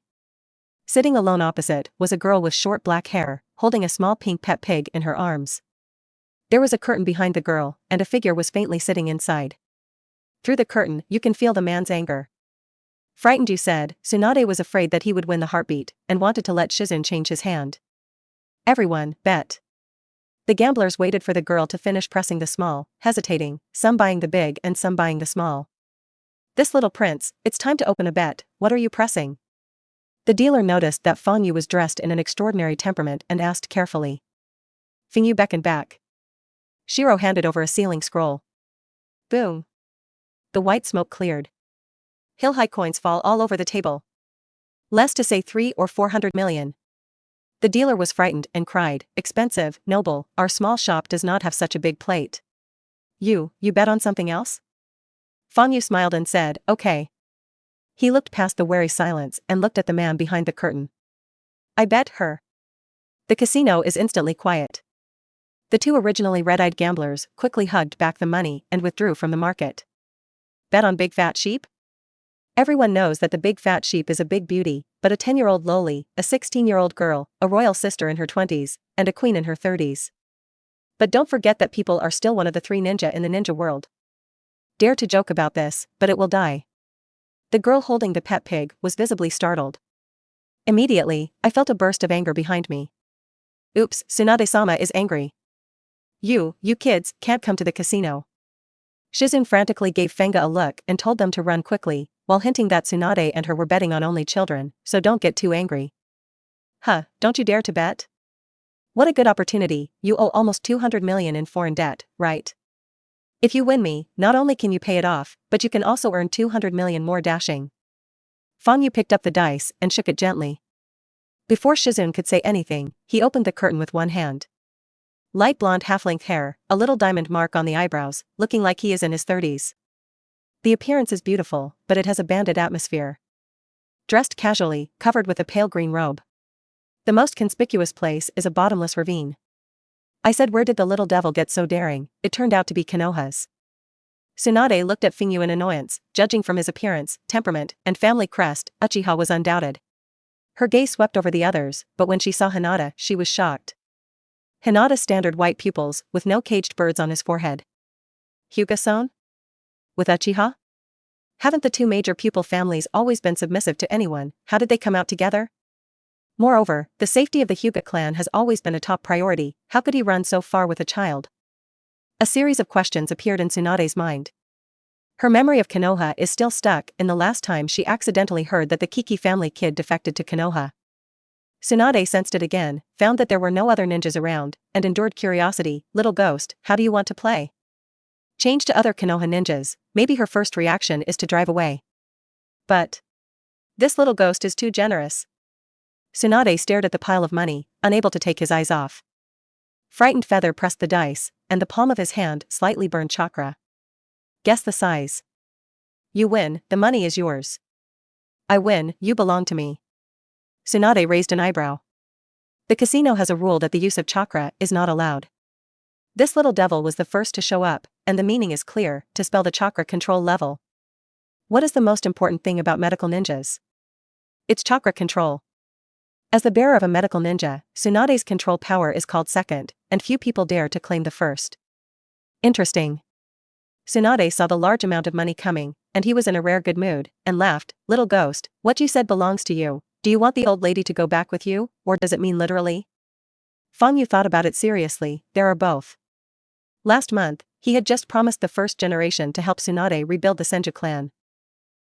Speaker 1: Sitting alone opposite was a girl with short black hair, holding a small pink pet pig in her arms. There was a curtain behind the girl, and a figure was faintly sitting inside. Through the curtain, you can feel the man's anger. Frightened Yu said, Tsunade was afraid that he would win the heartbeat, and wanted to let Shizun change his hand. Everyone, bet. The gamblers waited for the girl to finish pressing the small, hesitating, some buying the big and some buying the small. This little prince, it's time to open a bet, what are you pressing? The dealer noticed that Fang Yu was dressed in an extraordinary temperament and asked carefully. Fang Yu beckoned back. Shiro handed over a sealing scroll. Boom. The white smoke cleared. Hill-high coins fall all over the table. Less to say 3 or 400 million. The dealer was frightened and cried, expensive, noble, our small shop does not have such a big plate. You bet on something else? Fang Yu smiled and said, okay. He looked past the wary silence and looked at the man behind the curtain. I bet her. The casino is instantly quiet. The two originally red-eyed gamblers quickly hugged back the money and withdrew from the market. Bet on big fat sheep? Everyone knows that the big fat sheep is a big beauty, but a 10-year-old loli, a 16-year-old girl, a royal sister in her 20s, and a queen in her 30s. But don't forget that people are still one of the 3 ninja in the ninja world. Dare to joke about this, but it will die. The girl holding the pet pig was visibly startled. Immediately, I felt a burst of anger behind me. Oops, Tsunade-sama is angry. You kids, can't come to the casino. Shizun frantically gave Fenga a look and told them to run quickly, while hinting that Tsunade and her were betting on only children, so don't get too angry. Huh, don't you dare to bet? What a good opportunity, you owe almost 200 million in foreign debt, right? If you win me, not only can you pay it off, but you can also earn 200 million more dashing. Fang Yu picked up the dice and shook it gently. Before Shizun could say anything, he opened the curtain with one hand. Light blonde half-length hair, a little diamond mark on the eyebrows, looking like he is in his 30s. The appearance is beautiful, but it has a bandit atmosphere. Dressed casually, covered with a pale green robe. The most conspicuous place is a bottomless ravine. I said, where did the little devil get so daring? It turned out to be Konoha's. Tsunade looked at Fang Yu in annoyance, judging from his appearance, temperament, and family crest, Uchiha was undoubted. Her gaze swept over the others, but when she saw Hinata, she was shocked. Hinata's standard white pupils, with no caged birds on his forehead. Hyuga-san? With Uchiha? Haven't the two major pupil families always been submissive to anyone? How did they come out together? Moreover, the safety of the Hyuga clan has always been a top priority. How could he run so far with a child? A series of questions appeared in Tsunade's mind. Her memory of Konoha is still stuck in the last time she accidentally heard that the Kiki family kid defected to Konoha. Tsunade sensed it again, found that there were no other ninjas around, and endured curiosity. Little ghost, how do you want to play? Change to other Konoha ninjas. Maybe her first reaction is to drive away. But this little ghost is too generous. Tsunade stared at the pile of money, unable to take his eyes off. Frightened Feather pressed the dice, and the palm of his hand slightly burned chakra. Guess the size. You win, the money is yours. I win, you belong to me. Tsunade raised an eyebrow. The casino has a rule that the use of chakra is not allowed. This little devil was the first to show up, and the meaning is clear, to spell the chakra control level. What is the most important thing about medical ninjas? It's chakra control. As the bearer of a medical ninja, Tsunade's control power is called second, and few people dare to claim the first. Interesting. Tsunade saw the large amount of money coming, and he was in a rare good mood, and laughed. Little ghost, what you said belongs to you. Do you want the old lady to go back with you, or does it mean literally? Fang Yu thought about it seriously. There are both. Last month, he had just promised the first generation to help Tsunade rebuild the Senju clan.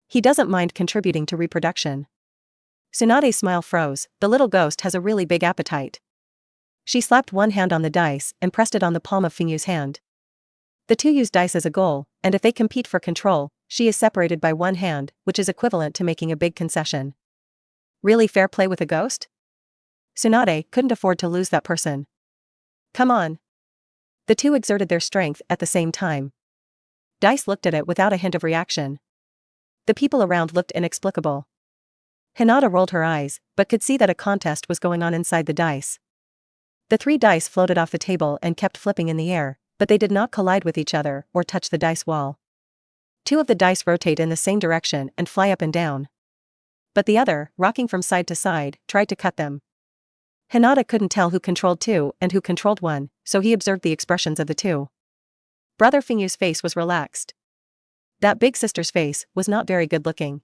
Speaker 1: He doesn't mind contributing to reproduction. Tsunade's smile froze. The little ghost has a really big appetite. She slapped one hand on the dice and pressed it on the palm of Feng hand. The two use dice as a goal, and if they compete for control, she is separated by one hand, which is equivalent to making a big concession. Really fair play with a ghost? Tsunade couldn't afford to lose that person. Come on. The two exerted their strength at the same time. Dice looked at it without a hint of reaction. The people around looked inexplicable. Hinata rolled her eyes, but could see that a contest was going on inside the dice. The three dice floated off the table and kept flipping in the air, but they did not collide with each other or touch the dice wall. Two of the dice rotate in the same direction and fly up and down. But the other, rocking from side to side, tried to cut them. Hinata couldn't tell who controlled two and who controlled one, so he observed the expressions of the two. Brother Fengyu's face was relaxed. That big sister's face was not very good looking.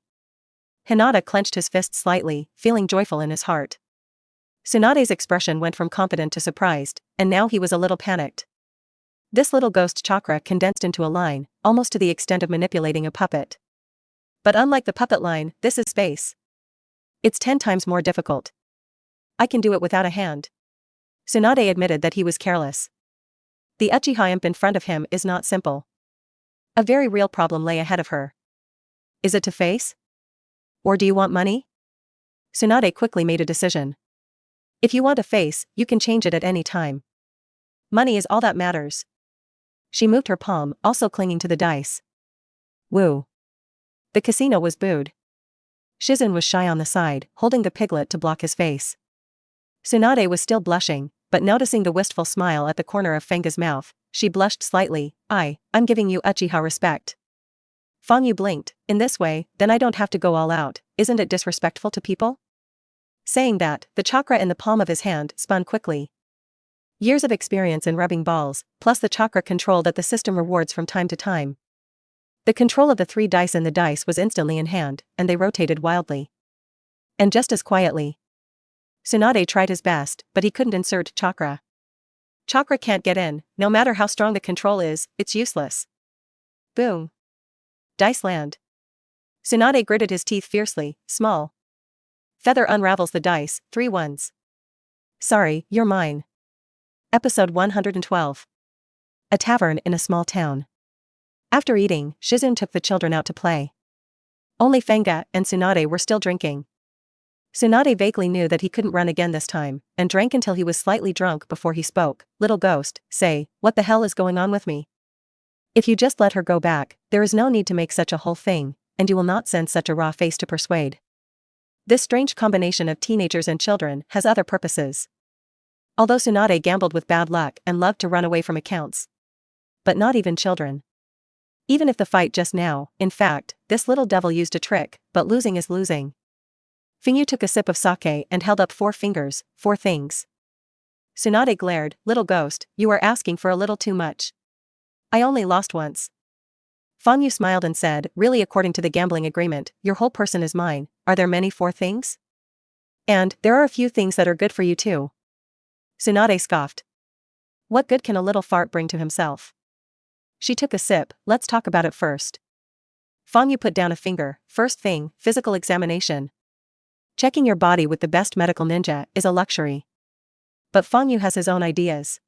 Speaker 1: Hinata clenched his fist slightly, feeling joyful in his heart. Tsunade's expression went from confident to surprised, and now he was a little panicked. This little ghost chakra condensed into a line, almost to the extent of manipulating a puppet. But unlike the puppet line, this is space. It's 10 times more difficult. I can do it without a hand. Tsunade admitted that he was careless. The Uchiha imp in front of him is not simple. A very real problem lay ahead of her. Is it to face? Or do you want money? Tsunade quickly made a decision. If you want a face, you can change it at any time. Money is all that matters. She moved her palm, also clinging to the dice. Woo. The casino was booed. Shizun was shy on the side, holding the piglet to block his face. Tsunade was still blushing, but noticing the wistful smile at the corner of Fenga's mouth, she blushed slightly. I'm giving you Uchiha respect. Feng Yu blinked. In this way, then I don't have to go all out. Isn't it disrespectful to people? Saying that, the chakra in the palm of his hand spun quickly. Years of experience in rubbing balls, plus the chakra control that the system rewards from time to time. The control of the three dice in the dice was instantly in hand, and they rotated wildly. And just as quietly. Tsunade tried his best, but he couldn't insert chakra. Chakra can't get in, no matter how strong the control is, it's useless. Boom. Dice land. Tsunade gritted his teeth fiercely. Small. Feather unravels the dice, 3 ones. Sorry, you're mine. Episode 112. A tavern in a small town. After eating, Shizun took the children out to play. Only Fenga and Tsunade were still drinking. Tsunade vaguely knew that he couldn't run again this time, and drank until he was slightly drunk before he spoke. Little ghost, say, what the hell is going on with me? If you just let her go back, there is no need to make such a whole thing, and you will not send such a raw face to persuade. This strange combination of teenagers and children has other purposes. Although Tsunade gambled with bad luck and loved to run away from accounts. But not even children. Even if the fight just now, in fact, this little devil used a trick, but losing is losing. Fengyu took a sip of sake and held up 4 fingers, 4 things. Tsunade glared. Little ghost, you are asking for a little too much. I only lost once. Fengyu smiled and said, really, according to the gambling agreement, your whole person is mine. Are there many 4 things? And, there are a few things that are good for you too. Tsunade scoffed. What good can a little fart bring to himself? She took a sip. Let's talk about it first. Fang Yu put down a finger. First thing, physical examination. Checking your body with the best medical ninja is a luxury. But Fang Yu has his own ideas.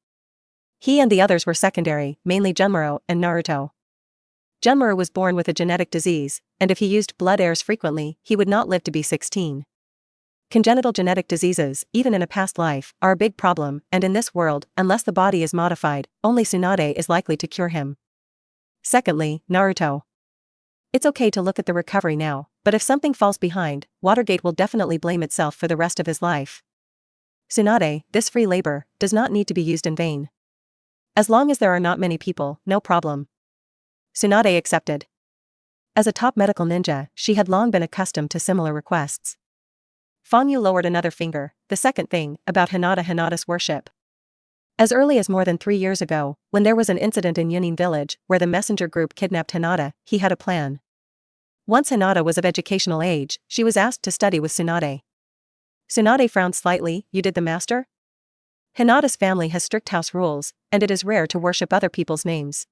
Speaker 1: He and the others were secondary, mainly Junmuro and Naruto. Junmuro was born with a genetic disease, and if he used blood heirs frequently, he would not live to be 16. Congenital genetic diseases, even in a past life, are a big problem, and in this world, unless the body is modified, only Tsunade is likely to cure him. Secondly, Naruto. It's okay to look at the recovery now, but if something falls behind, Watergate will definitely blame itself for the rest of his life. Tsunade, this free labor, does not need to be used in vain. As long as there are not many people, no problem. Tsunade accepted. As a top medical ninja, she had long been accustomed to similar requests. Fang Yu lowered another finger. The second thing, about Hinata's worship. As early as more than 3 years ago, when there was an incident in Yunin village where the messenger group kidnapped Hinata, he had a plan. Once Hinata was of educational age, she was asked to study with Tsunade. Tsunade frowned slightly. You did the master? Hinata's family has strict house rules, and it is rare to worship other people's names.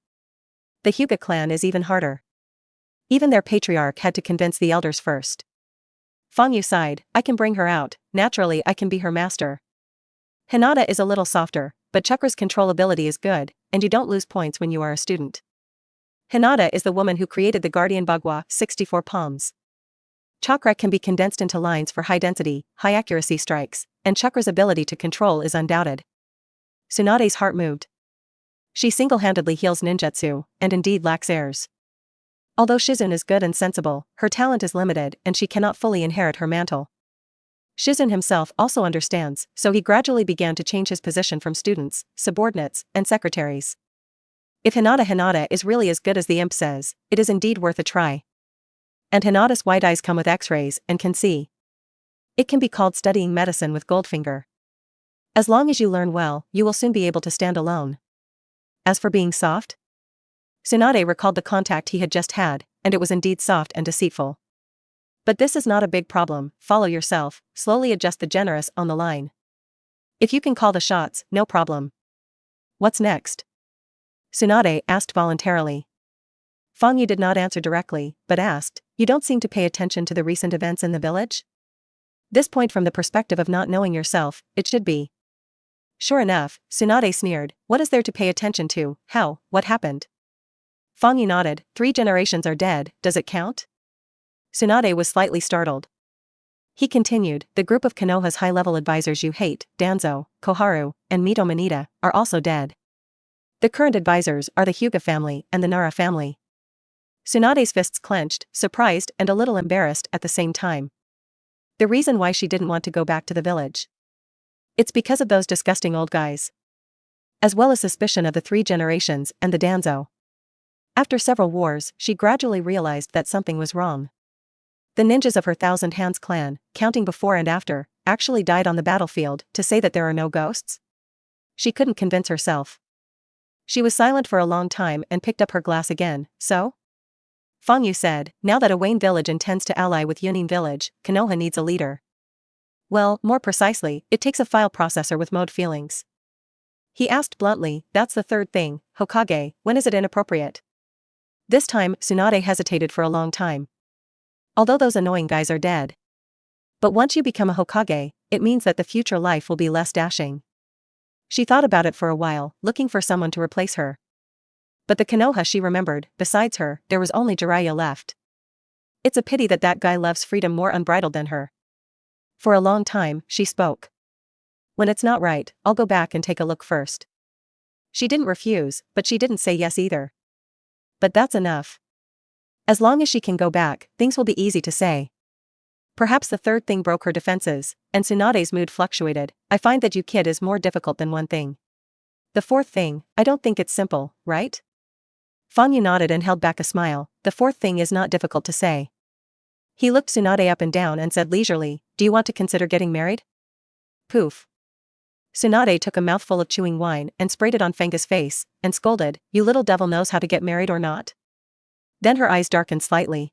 Speaker 1: The Hyuga clan is even harder. Even their patriarch had to convince the elders first. Fang Yu sighed. I can bring her out, naturally I can be her master. Hinata is a little softer, but Chakra's controllability is good, and you don't lose points when you are a student. Hinata is the woman who created the Guardian Bagua, 64 palms. Chakra can be condensed into lines for high-density, high-accuracy strikes, and Chakra's ability to control is undoubted. Tsunade's heart moved. She single-handedly heals ninjutsu, and indeed lacks heirs. Although Shizune is good and sensible, her talent is limited and she cannot fully inherit her mantle. Shizune himself also understands, so he gradually began to change his position from students, subordinates, and secretaries. If Hinata is really as good as the imp says, it is indeed worth a try. And Hinata's white eyes come with x-rays and can see. It can be called studying medicine with Goldfinger. As long as you learn well, you will soon be able to stand alone. As for being soft? Tsunade recalled the contact he had just had, and it was indeed soft and deceitful. But this is not a big problem. Follow yourself, slowly adjust the generous on the line. If you can call the shots, no problem. What's next? Tsunade asked voluntarily. Fang Yu did not answer directly, but asked, you don't seem to pay attention to the recent events in the village? This point from the perspective of not knowing yourself, it should be. Sure enough, Tsunade sneered, what is there to pay attention to? How? What happened? Fang Yu nodded. 3 generations are dead, does it count? Tsunade was slightly startled. He continued, the group of Konoha's high-level advisors you hate, Danzo, Koharu, and Mito Manita, are also dead. The current advisors are the Hyuga family and the Nara family. Tsunade's fists clenched, surprised and a little embarrassed at the same time. The reason why she didn't want to go back to the village. It's because of those disgusting old guys. As well as suspicion of the 3 generations and the Danzo. After several wars, she gradually realized that something was wrong. The ninjas of her Thousand Hands clan, counting before and after, actually died on the battlefield. To say that there are no ghosts? She couldn't convince herself. She was silent for a long time and picked up her glass again. So? Fang Yu said, now that a Wayne village intends to ally with Yunin village, Konoha needs a leader. Well, more precisely, it takes a file processor with mode feelings. He asked bluntly, that's the third thing, Hokage, when is it inappropriate? This time, Tsunade hesitated for a long time. Although those annoying guys are dead. But once you become a Hokage, it means that the future life will be less dashing. She thought about it for a while, looking for someone to replace her. But the Konoha she remembered, besides her, there was only Jiraiya left. It's a pity that that guy loves freedom more unbridled than her. For a long time, she spoke. When it's not right, I'll go back and take a look first. She didn't refuse, but she didn't say yes either. But that's enough. As long as she can go back, things will be easy to say. Perhaps the third thing broke her defenses, and Tsunade's mood fluctuated. I find that you kid is more difficult than one thing. The fourth thing, I don't think it's simple, right? Fang Yu nodded and held back a smile. The fourth thing is not difficult to say. He looked Tsunade up and down and said leisurely, do you want to consider getting married? Poof. Tsunade took a mouthful of chewing wine and sprayed it on Fenga's face, and scolded, you little devil knows how to get married or not? Then her eyes darkened slightly.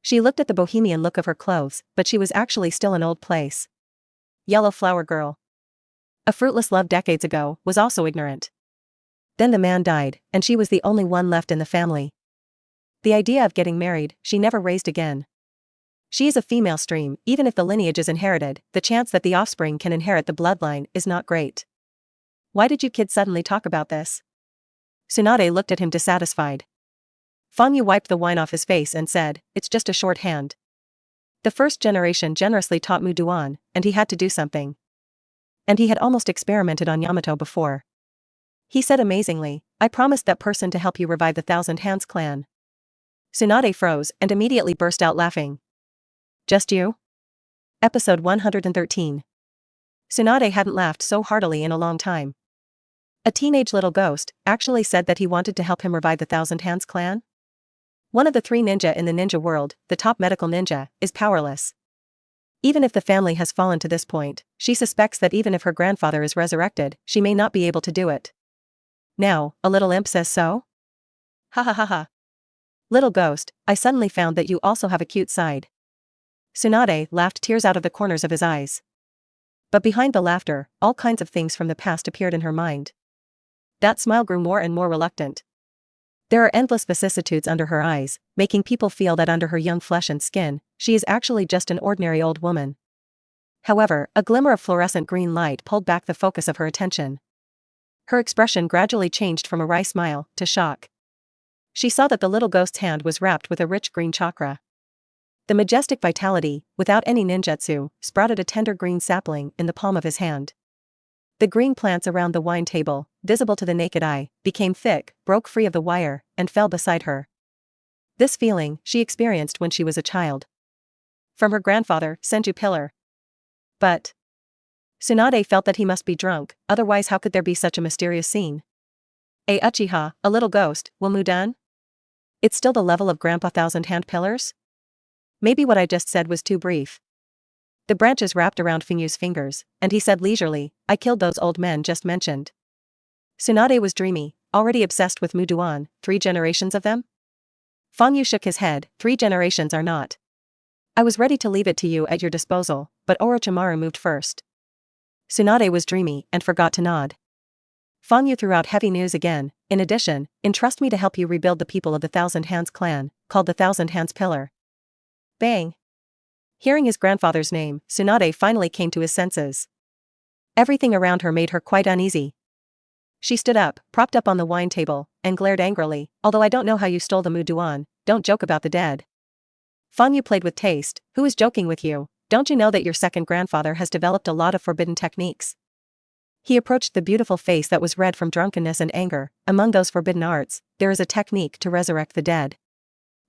Speaker 1: She looked at the bohemian look of her clothes, but she was actually still an old place. Yellow flower girl. A fruitless love decades ago, was also ignorant. Then the man died, and she was the only one left in the family. The idea of getting married, she never raised again. She is a female stream, even if the lineage is inherited, the chance that the offspring can inherit the bloodline is not great. Why did you kids suddenly talk about this? Tsunade looked at him dissatisfied. Fangyu wiped the wine off his face and said, it's just a shorthand. The first generation generously taught Mu Duan, and he had to do something. And he had almost experimented on Yamato before. He said amazingly, I promised that person to help you revive the Thousand Hands clan. Tsunade froze and immediately burst out laughing. Just you? Episode 113. Tsunade hadn't laughed so heartily in a long time. A teenage little ghost actually said that he wanted to help him revive the Thousand Hands clan? One of the 3 ninja in the ninja world, the top medical ninja, is powerless. Even if the family has fallen to this point, she suspects that even if her grandfather is resurrected, she may not be able to do it. Now, a little imp says so? Ha ha ha ha. Little ghost, I suddenly found that you also have a cute side. Tsunade laughed tears out of the corners of his eyes. But behind the laughter, all kinds of things from the past appeared in her mind. That smile grew more and more reluctant. There are endless vicissitudes under her eyes, making people feel that under her young flesh and skin, she is actually just an ordinary old woman. However, a glimmer of fluorescent green light pulled back the focus of her attention. Her expression gradually changed from a wry smile to shock. She saw that the little ghost's hand was wrapped with a rich green chakra. The majestic vitality, without any ninjutsu, sprouted a tender green sapling in the palm of his hand. The green plants around the wine table, visible to the naked eye, became thick, broke free of the wire, and fell beside her. This feeling she experienced when she was a child. From her grandfather, Senju Pillar. But Tsunade felt that he must be drunk, otherwise how could there be such a mysterious scene? Uchiha, a little ghost, will Mudan? It's still the level of Grandpa Thousand Hand Pillars? Maybe what I just said was too brief. The branches wrapped around Fingyu's fingers, and he said leisurely, I killed those old men just mentioned. Tsunade was dreamy, already obsessed with Mu Duan, 3 generations of them? Fangyu shook his head, 3 generations are not. I was ready to leave it to you at your disposal, but Orochimaru moved first. Tsunade was dreamy and forgot to nod. Fangyu threw out heavy news again, in addition, entrust me to help you rebuild the people of the Thousand Hands clan, called the Thousand Hands Pillar. Bang! Hearing his grandfather's name, Tsunade finally came to his senses. Everything around her made her quite uneasy. She stood up, propped up on the wine table, and glared angrily, although I don't know how you stole the Mu Duan, don't joke about the dead. Fangyu played with taste, who is joking with you, don't you know that your second grandfather has developed a lot of forbidden techniques? He approached the beautiful face that was red from drunkenness and anger. Among those forbidden arts, there is a technique to resurrect the dead.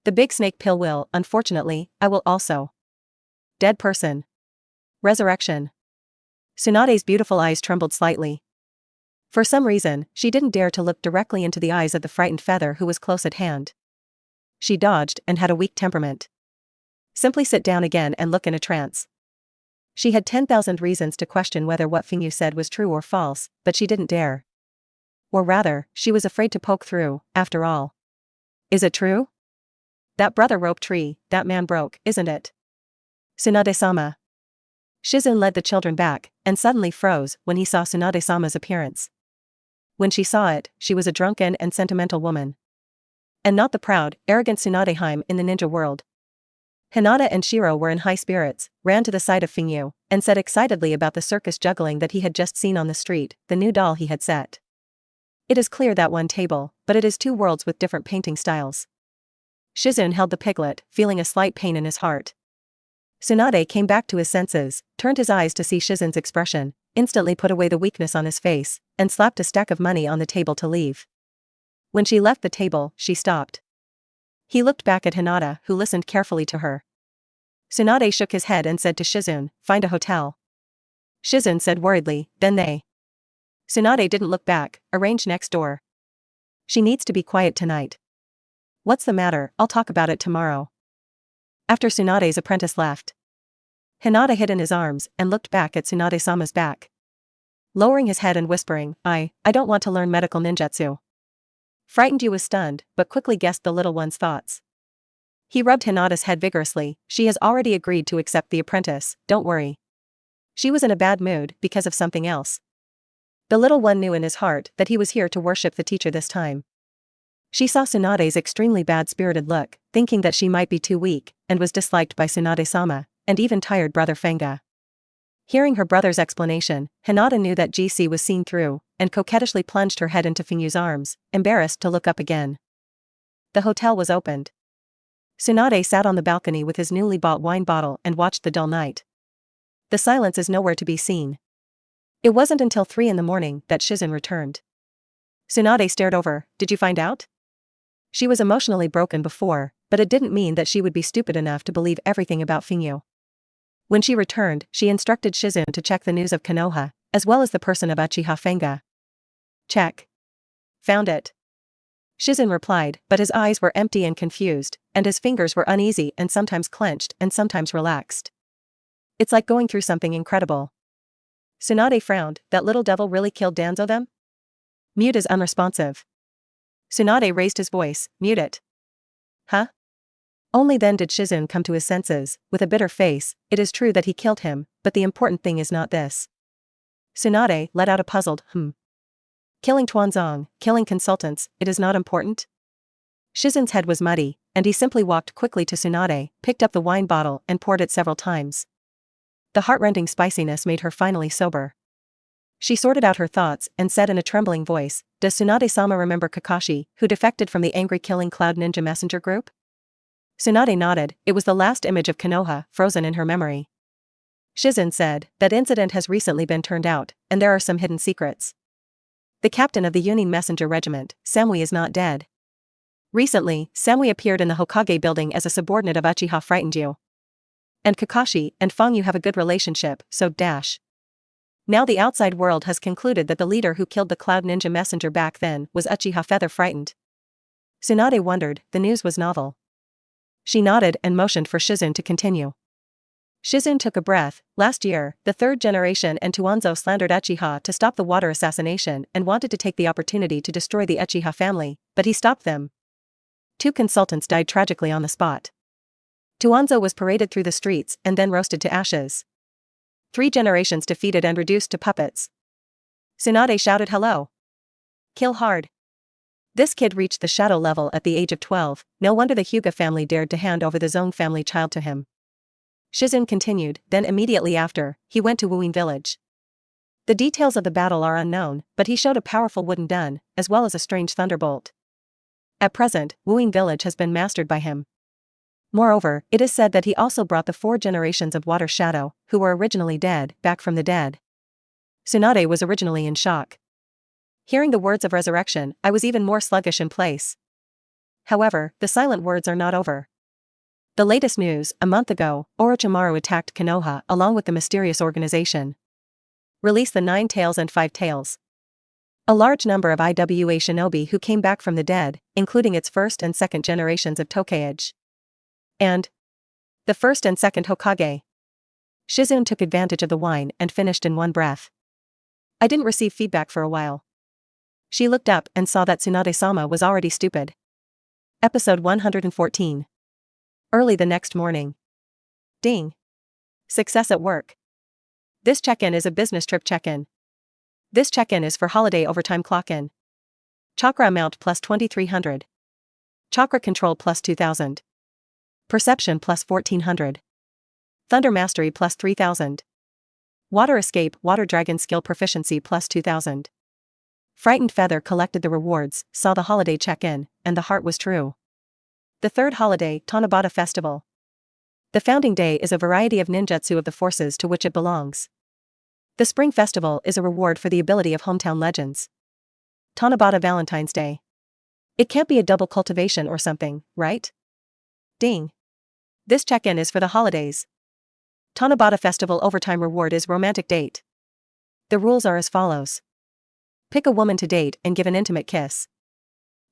Speaker 1: The big snake pill will, unfortunately, I will also. Dead person. Resurrection. Tsunade's beautiful eyes trembled slightly. For some reason, she didn't dare to look directly into the eyes of the frightened feather who was close at hand. She dodged and had a weak temperament. Simply sit down again and look in a trance. She had 10,000 reasons to question whether what Fingyu said was true or false, but she didn't dare. Or rather, she was afraid to poke through, after all. Is it true? That brother rope tree, that man broke, isn't it? Tsunade-sama. Shizune led the children back, and suddenly froze when he saw Tsunade-sama's appearance. When she saw it, she was a drunken and sentimental woman. And not the proud, arrogant Tsunadeheim in the ninja world. Hinata and Shiro were in high spirits, ran to the side of Fingyu, and said excitedly about the circus juggling that he had just seen on the street, the new doll he had set. It is clear that one table, but it is 2 worlds with different painting styles. Shizune held the piglet, feeling a slight pain in his heart. Tsunade came back to his senses, turned his eyes to see Shizune's expression, instantly put away the weakness on his face, and slapped a stack of money on the table to leave. When she left the table, she stopped. He looked back at Hinata, who listened carefully to her. Tsunade shook his head and said to Shizune, find a hotel. Shizune said worriedly, then they. Tsunade didn't look back, arranged next door. She needs to be quiet tonight. What's the matter, I'll talk about it tomorrow. After Tsunade's apprentice left, Hinata hid in his arms and looked back at Tsunade-sama's back. Lowering his head and whispering, I don't want to learn medical ninjutsu. Frightened Yu was stunned, but quickly guessed the little one's thoughts. He rubbed Hinata's head vigorously, she has already agreed to accept the apprentice, don't worry. She was in a bad mood because of something else. The little one knew in his heart that he was here to worship the teacher this time. She saw Tsunade's extremely bad-spirited look, thinking that she might be too weak, and was disliked by Tsunade-sama, and even tired brother Fenga. Hearing her brother's explanation, Hinata knew that GC was seen through, and coquettishly plunged her head into Fengyu's arms, embarrassed to look up again. The hotel was opened. Tsunade sat on the balcony with his newly bought wine bottle and watched the dull night. The silence is nowhere to be seen. It wasn't until 3 in the morning that Shizen returned. Tsunade stared over. Did you find out? She was emotionally broken before, but it didn't mean that she would be stupid enough to believe everything about Fengyu. When she returned, she instructed Shizen to check the news of Konoha, as well as the person of Uchiha Fenga. Check. Found it. Shizen replied, but his eyes were empty and confused, and his fingers were uneasy and sometimes clenched and sometimes relaxed. It's like going through something incredible. Tsunade frowned. That little devil really killed Danzo them? Mute is unresponsive. Tsunade raised his voice. Mute it. Huh? Only then did Shizen come to his senses, with a bitter face. It is true that he killed him, but the important thing is not this. Tsunade let out a puzzled Killing Tuanzong, killing consultants, it is not important? Shizen's head was muddy, and he simply walked quickly to Tsunade, picked up the wine bottle and poured it several times. The heart-rending spiciness made her finally sober. She sorted out her thoughts and said in a trembling voice, does Tsunade-sama remember Kakashi, who defected from the angry killing Cloud Ninja messenger group? Tsunade nodded. It was the last image of Konoha, frozen in her memory. Shizen said, that incident has recently been turned out, and there are some hidden secrets. The captain of the Yunin messenger regiment, Samui, is not dead. Recently, Samui appeared in the Hokage building as a subordinate of Uchiha frightened you. And Kakashi and Fengyu have a good relationship, so dash. Now the outside world has concluded that the leader who killed the Cloud Ninja messenger back then was Uchiha Feather frightened. Tsunade wondered, the news was novel. She nodded and motioned for Shizen to continue. Shizen took a breath. Last year, the third generation and Tuanzo slandered Uchiha to stop the water assassination and wanted to take the opportunity to destroy the Uchiha family, but he stopped them. 2 consultants died tragically on the spot. Tuanzo was paraded through the streets and then roasted to ashes. 3 generations defeated and reduced to puppets. Tsunade shouted hello. Kill hard. This kid reached the shadow level at the age of 12, no wonder the Hyuga family dared to hand over the Zong family child to him. Shizen continued, then immediately after, he went to Wuyin village. The details of the battle are unknown, but he showed a powerful wooden dun, as well as a strange thunderbolt. At present, Wuyin village has been mastered by him. Moreover, it is said that he also brought the 4 generations of Water Shadow, who were originally dead, back from the dead. Tsunade was originally in shock. Hearing the words of resurrection, I was even more sluggish in place. However, the silent words are not over. The latest news, a month ago, Orochimaru attacked Konoha along with the mysterious organization. Release the 9 tails and 5 tails. A large number of IWA shinobi who came back from the dead, including its first and second generations of Tokage. And the first and second Hokage. Shizen took advantage of the wine and finished in one breath. I didn't receive feedback for a while. She looked up and saw that Tsunade-sama was already stupid. Episode 114. Early the next morning. Ding. Success at work. This check-in is a business trip check-in. This check-in is for holiday overtime clock-in. Chakra amount plus 2300. Chakra control plus 2000. Perception plus 1400. Thunder mastery plus 3000. Water escape water dragon skill proficiency plus 2000. Frightened Feather collected the rewards, saw the holiday check-in, and the heart was true. The third holiday, Tanabata Festival. The founding day is a variety of ninjutsu of the forces to which it belongs. The Spring Festival is a reward for the ability of hometown legends. Tanabata Valentine's Day. It can't be a double cultivation or something, right? Ding. This check-in is for the holidays. Tanabata Festival overtime reward is romantic date. The rules are as follows. Pick a woman to date and give an intimate kiss.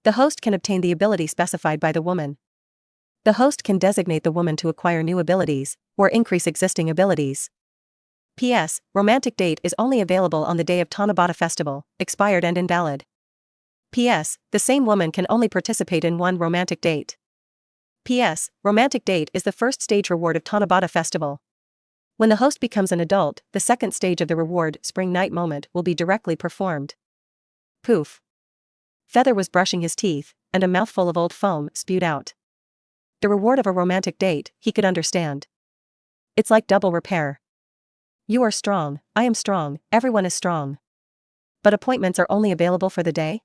Speaker 1: The host can obtain the ability specified by the woman. The host can designate the woman to acquire new abilities, or increase existing abilities. P.S. Romantic date is only available on the day of Tanabata Festival, expired and invalid. P.S. The same woman can only participate in one romantic date. P.S. Romantic date is the first stage reward of Tanabata Festival. When the host becomes an adult, the second stage of the reward spring night moment will be directly performed. Poof. Feather was brushing his teeth, and a mouthful of old foam spewed out. The reward of a romantic date, he could understand. It's like double repair. You are strong, I am strong, everyone is strong. But appointments are only available for the day?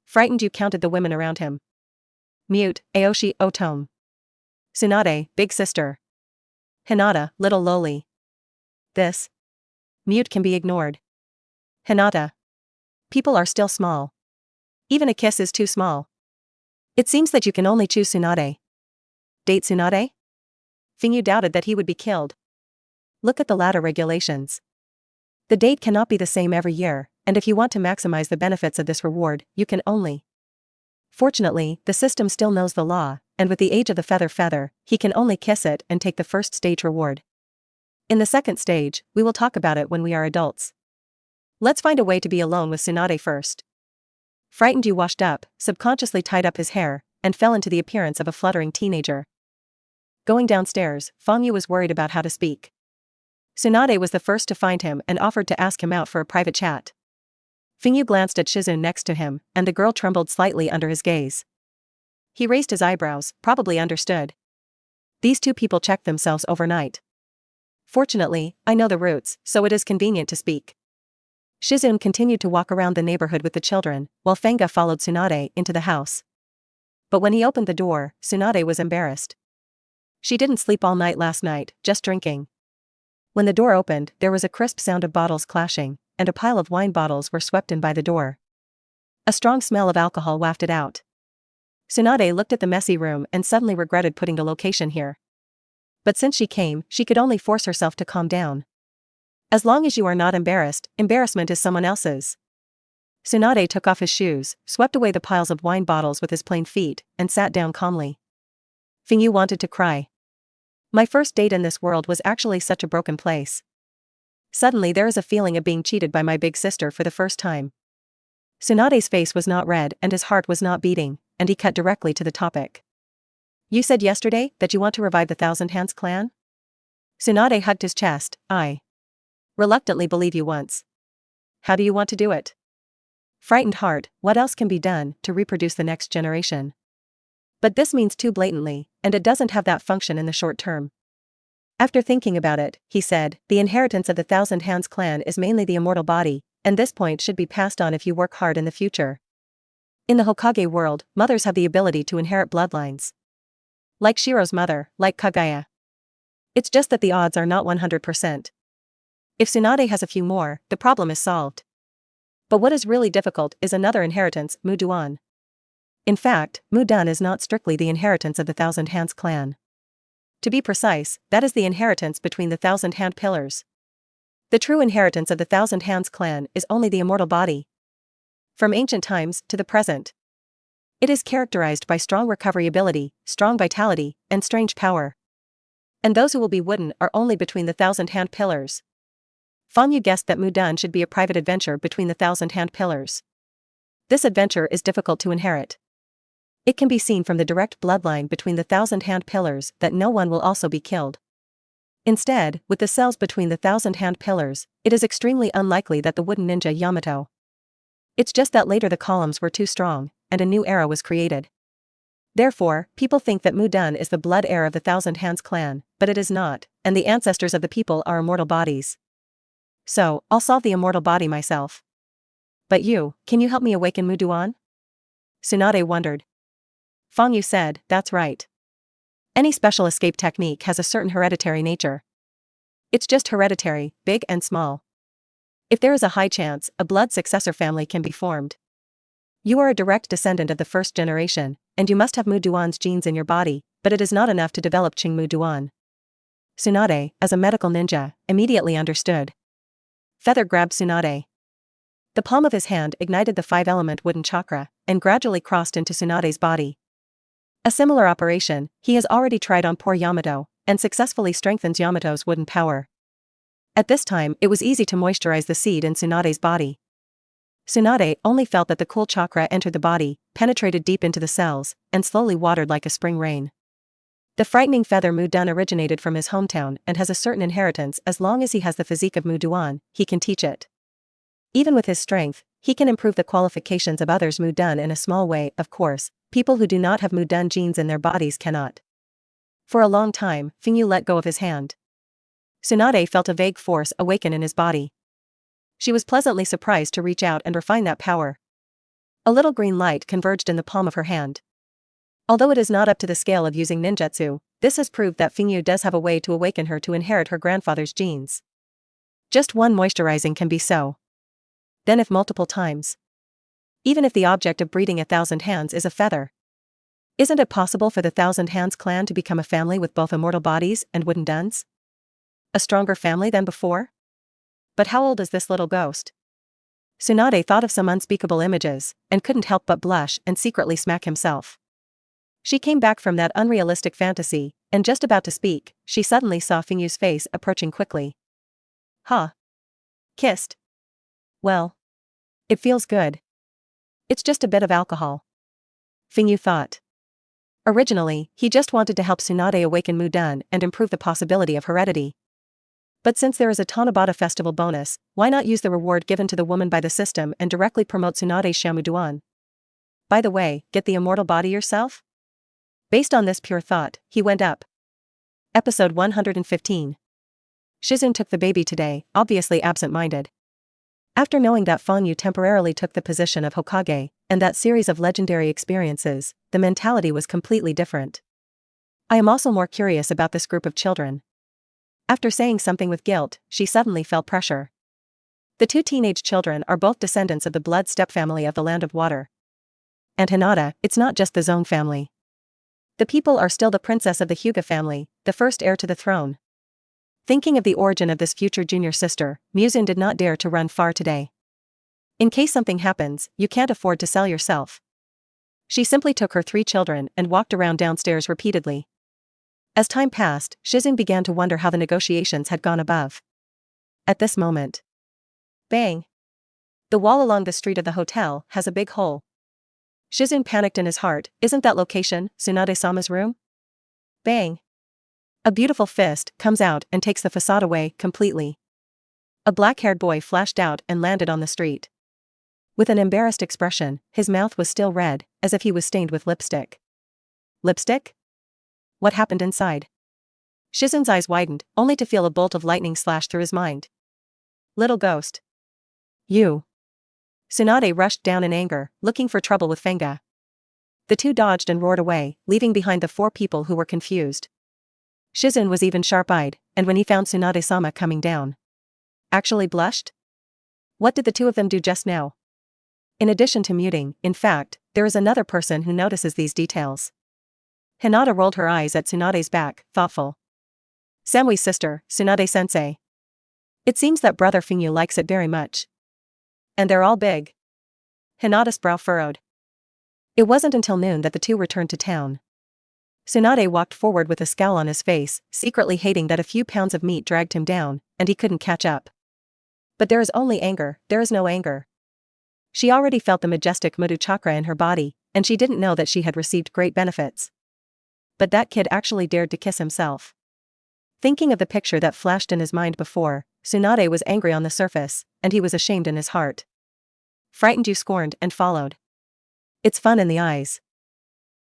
Speaker 1: Frightened, you counted the women around him. Mute, Aoshi, Otome. Tsunade, big sister. Hinata, little lowly. This. Mute can be ignored. Hinata. People are still small. Even a kiss is too small. It seems that you can only choose Tsunade. Date Tsunade? Fingyu doubted that he would be killed. Look at the latter regulations. The date cannot be the same every year, and if you want to maximize the benefits of this reward, you can only. Fortunately, the system still knows the law, and with the age of the feather, he can only kiss it and take the first stage reward. In the second stage, we will talk about it when we are adults. Let's find a way to be alone with Tsunade first. Frightened, you washed up, subconsciously tied up his hair, and fell into the appearance of a fluttering teenager. Going downstairs, Fangyu was worried about how to speak. Tsunade was the first to find him and offered to ask him out for a private chat. Fingyu glanced at Shizune next to him, and the girl trembled slightly under his gaze. He raised his eyebrows, probably understood. These two people checked themselves overnight. Fortunately, I know the routes, so it is convenient to speak. Shizune continued to walk around the neighborhood with the children, while Fanga followed Tsunade into the house. But when he opened the door, Tsunade was embarrassed. She didn't sleep all night last night, just drinking. When the door opened, there was a crisp sound of bottles clashing, and a pile of wine bottles were swept in by the door. A strong smell of alcohol wafted out. Tsunade looked at the messy room and suddenly regretted putting the location here. But since she came, she could only force herself to calm down. As long as you are not embarrassed, embarrassment is someone else's. Tsunade took off his shoes, swept away the piles of wine bottles with his plain feet, and sat down calmly. Fingyu wanted to cry. My first date in this world was actually such a broken place. Suddenly there is a feeling of being cheated by my big sister for the first time. Tsunade's face was not red and his heart was not beating, and he cut directly to the topic. You said yesterday that you want to revive the Thousand Hands clan? Tsunade hugged his chest. I reluctantly believe you once. How do you want to do it? Frightened heart, what else can be done to reproduce the next generation? But this means too blatantly, and it doesn't have that function in the short term. After thinking about it, he said, the inheritance of the Thousand Hands clan is mainly the immortal body, and this point should be passed on if you work hard in the future. In the Hokage world, mothers have the ability to inherit bloodlines. Like Shiro's mother, like Kaguya. It's just that the odds are not 100%. If Tsunade has a few more, the problem is solved. But what is really difficult is another inheritance, Muduan. In fact, Mudan is not strictly the inheritance of the Thousand Hands clan. To be precise, that is the inheritance between the Thousand Hand Pillars. The true inheritance of the Thousand Hands clan is only the immortal body. From ancient times to the present. It is characterized by strong recovery ability, strong vitality, and strange power. And those who will be wooden are only between the Thousand Hand Pillars. Fangyu guessed that Mudan should be a private adventure between the Thousand Hand Pillars. This adventure is difficult to inherit. It can be seen from the direct bloodline between the Thousand Hand Pillars that no one will also be killed. Instead, with the cells between the Thousand Hand Pillars, it is extremely unlikely that the wooden ninja Yamato. It's just that later the columns were too strong, and a new era was created. Therefore, people think that Mudan is the blood heir of the Thousand Hands clan, but it is not, and the ancestors of the people are immortal bodies. So, I'll solve the immortal body myself. But you, can you help me awaken Muduan? Tsunade wondered. Fangyu said, that's right. Any special escape technique has a certain hereditary nature. It's just hereditary, big and small. If there is a high chance, a blood successor family can be formed. You are a direct descendant of the first generation, and you must have Muduan's genes in your body, but it is not enough to develop Qing Muduan. Tsunade, as a medical ninja, immediately understood. Feather grabbed Tsunade. The palm of his hand ignited the 5-element wooden chakra, and gradually crossed into Tsunade's body. A similar operation, he has already tried on poor Yamato, and successfully strengthens Yamato's wooden power. At this time, it was easy to moisturize the seed in Tsunade's body. Tsunade only felt that the cool chakra entered the body, penetrated deep into the cells, and slowly watered like a spring rain. The frightening feather Mu Dun originated from his hometown and has a certain inheritance. As long as he has the physique of Mu Duan, he can teach it. Even with his strength, he can improve the qualifications of others. Mu Dun in a small way, of course. People who do not have Mu Dun genes in their bodies cannot. For a long time, Feng Yu let go of his hand. Tsunade felt a vague force awaken in his body. She was pleasantly surprised to reach out and refine that power. A little green light converged in the palm of her hand. Although it is not up to the scale of using ninjutsu, this has proved that Feng Yu does have a way to awaken her to inherit her grandfather's genes. Just one moisturizing can be so. Then if multiple times. Even if the object of breeding 1,000 hands is a feather. Isn't it possible for the 1,000 Hands clan to become a family with both immortal bodies and wooden duns? A stronger family than before? But how old is this little ghost? Tsunade thought of some unspeakable images, and couldn't help but blush and secretly smack himself. She came back from that unrealistic fantasy, and just about to speak, she suddenly saw Feng Yu's face approaching quickly. Huh. Kissed. Well. It feels good. It's just a bit of alcohol. Feng Yu thought. Originally, he just wanted to help Tsunade awaken Mu Dun and improve the possibility of heredity. But since there is a Tanabata festival bonus, why not use the reward given to the woman by the system and directly promote Tsunade's Shamu Duan? By the way, get the immortal body yourself? Based on this pure thought, he went up. Episode 115. Shizun took the baby today, obviously absent-minded. After knowing that Feng Yu temporarily took the position of Hokage, and that series of legendary experiences, the mentality was completely different. I am also more curious about this group of children. After saying something with guilt, she suddenly felt pressure. The two teenage children are both descendants of the blood step family of the Land of Water. And Hinata, it's not just the Zone family. The people are still the princess of the Hyuga family, the first heir to the throne. Thinking of the origin of this future junior sister, Muzun did not dare to run far today. In case something happens, you can't afford to sell yourself. She simply took her 3 children and walked around downstairs repeatedly. As time passed, Shizun began to wonder how the negotiations had gone above. At this moment. Bang! The wall along the street of the hotel has a big hole. Shizun panicked in his heart. Isn't that location Tsunade-sama's room? Bang! A beautiful fist comes out and takes the facade away completely. A black-haired boy flashed out and landed on the street. With an embarrassed expression, his mouth was still red, as if he was stained with lipstick. Lipstick? What happened inside? Shizun's eyes widened, only to feel a bolt of lightning slash through his mind. Little ghost. You. Tsunade rushed down in anger, looking for trouble with Fenga. The two dodged and roared away, leaving behind the 4 people who were confused. Shizun was even sharp-eyed, and when he found Tsunade-sama coming down. Actually blushed? What did the two of them do just now? In addition to muting, in fact, there is another person who notices these details. Hinata rolled her eyes at Tsunade's back, thoughtful. Samui's sister, Tsunade-sensei. It seems that brother Feng Yu likes it very much. And they're all big. Hinata's brow furrowed. It wasn't until noon that the two returned to town. Tsunade walked forward with a scowl on his face, secretly hating that a few pounds of meat dragged him down, and he couldn't catch up. But there is only anger, there is no anger. She already felt the majestic Mudu chakra in her body, and she didn't know that she had received great benefits. But that kid actually dared to kiss himself. Thinking of the picture that flashed in his mind before, Tsunade was angry on the surface, and he was ashamed in his heart. Frightened, you scorned and followed. It's fun in the eyes.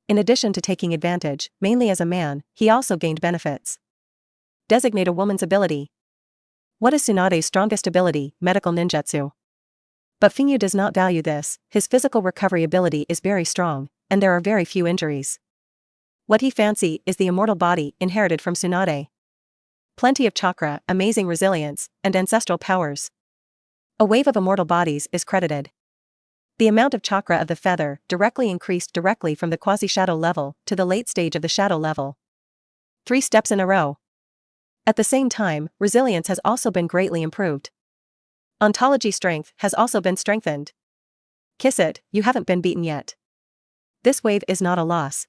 Speaker 1: In addition to taking advantage, mainly as a man, he also gained benefits. Designate a woman's ability. What is Tsunade's strongest ability? Medical ninjutsu. But Feng Yu does not value this. His physical recovery ability is very strong, and there are very few injuries. What he fancy is the immortal body inherited from Tsunade. Plenty of chakra, amazing resilience, and ancestral powers. A wave of immortal bodies is credited. The amount of chakra of the feather directly increased directly from the quasi-shadow level to the late stage of the shadow level. 3 steps in a row. At the same time, resilience has also been greatly improved. Ontology strength has also been strengthened. Kiss it, you haven't been beaten yet. This wave is not a loss.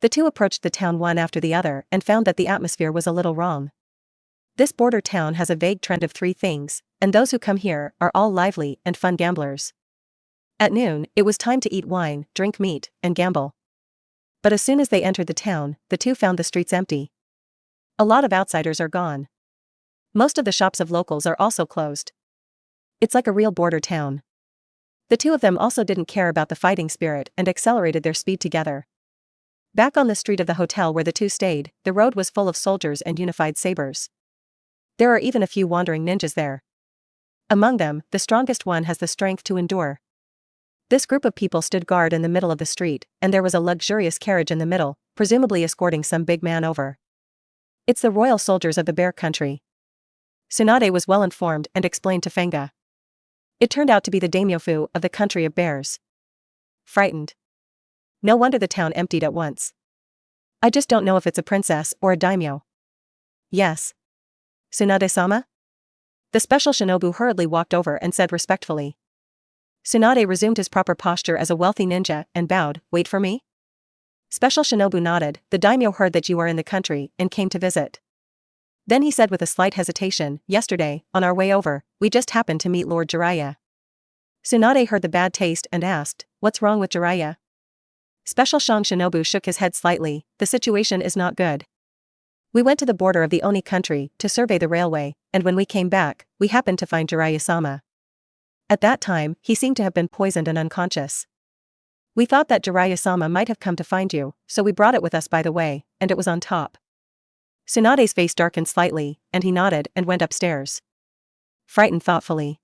Speaker 1: The two approached the town one after the other and found that the atmosphere was a little wrong. This border town has a vague trend of 3 things, and those who come here are all lively and fun gamblers. At noon, it was time to eat wine, drink meat, and gamble. But as soon as they entered the town, the two found the streets empty. A lot of outsiders are gone. Most of the shops of locals are also closed. It's like a real border town. The two of them also didn't care about the fighting spirit and accelerated their speed together. Back on the street of the hotel where the two stayed, the road was full of soldiers and unified sabers. There are even a few wandering ninjas there. Among them, the strongest one has the strength to endure. This group of people stood guard in the middle of the street, and there was a luxurious carriage in the middle, presumably escorting some big man over. It's the royal soldiers of the bear country. Tsunade was well informed and explained to Fenga. It turned out to be the daimyofu of the country of bears. Frightened. No wonder the town emptied at once. I just don't know if it's a princess or a daimyo. Yes. Tsunade-sama? The special shinobu hurriedly walked over and said respectfully. Tsunade resumed his proper posture as a wealthy ninja and bowed. Wait for me? Special shinobu nodded. The daimyo heard that you are in the country and came to visit. Then he said with a slight hesitation, yesterday, on our way over, we just happened to meet Lord Jiraiya. Tsunade heard the bad taste and asked, what's wrong with Jiraiya? Special Shang Shinobu shook his head slightly. The situation is not good. We went to the border of the Oni country to survey the railway, and when we came back, we happened to find Jiraiya-sama. At that time, he seemed to have been poisoned and unconscious. We thought that Jiraiya-sama might have come to find you, so we brought it with us by the way, and it was on top. Tsunade's face darkened slightly, and he nodded and went upstairs. Frightened thoughtfully.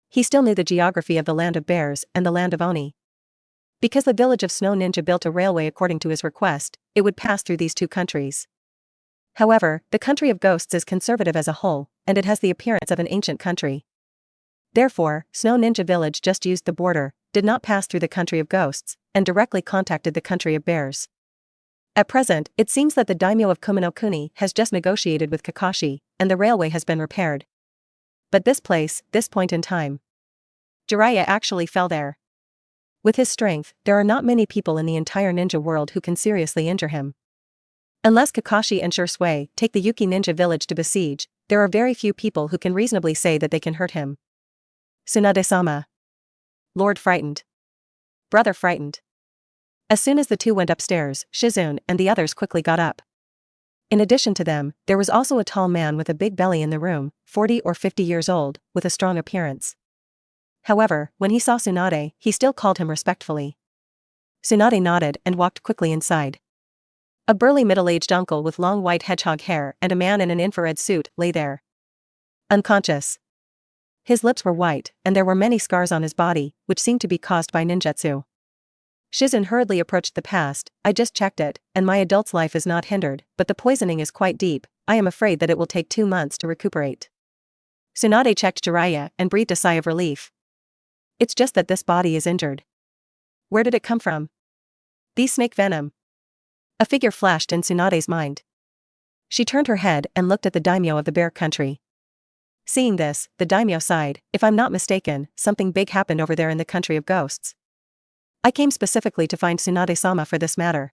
Speaker 1: He still knew the geography of the land of bears and the land of Oni. Because the village of Snow Ninja built a railway according to his request, it would pass through these two countries. However, the country of ghosts is conservative as a whole, and it has the appearance of an ancient country. Therefore, Snow Ninja Village just used the border, did not pass through the country of ghosts, and directly contacted the country of bears. At present, it seems that the daimyo of Kumonokuni has just negotiated with Kakashi, and the railway has been repaired. But this point in time. Jiraiya actually fell there. With his strength, there are not many people in the entire ninja world who can seriously injure him. Unless Kakashi and Shursui take the Yuki Ninja Village to besiege, there are very few people who can reasonably say that they can hurt him. Tsunade-sama. Lord frightened. Brother frightened. As soon as the two went upstairs, Shizune and the others quickly got up. In addition to them, there was also a tall man with a big belly in the room, 40 or 50 years old, with a strong appearance. However, when he saw Tsunade, he still called him respectfully. Tsunade nodded and walked quickly inside. A burly middle-aged uncle with long white hedgehog hair and a man in an infrared suit lay there. Unconscious. His lips were white, and there were many scars on his body, which seemed to be caused by ninjutsu. Shizune hurriedly approached the past. I just checked it, and my adult's life is not hindered, but the poisoning is quite deep. I am afraid that it will take 2 months to recuperate. Tsunade checked Jiraiya and breathed a sigh of relief. It's just that this body is injured. Where did it come from? These snake venom. A figure flashed in Tsunade's mind. She turned her head and looked at the daimyo of the bear country. Seeing this, the daimyo sighed. If I'm not mistaken, something big happened over there in the country of ghosts. I came specifically to find Tsunade-sama for this matter.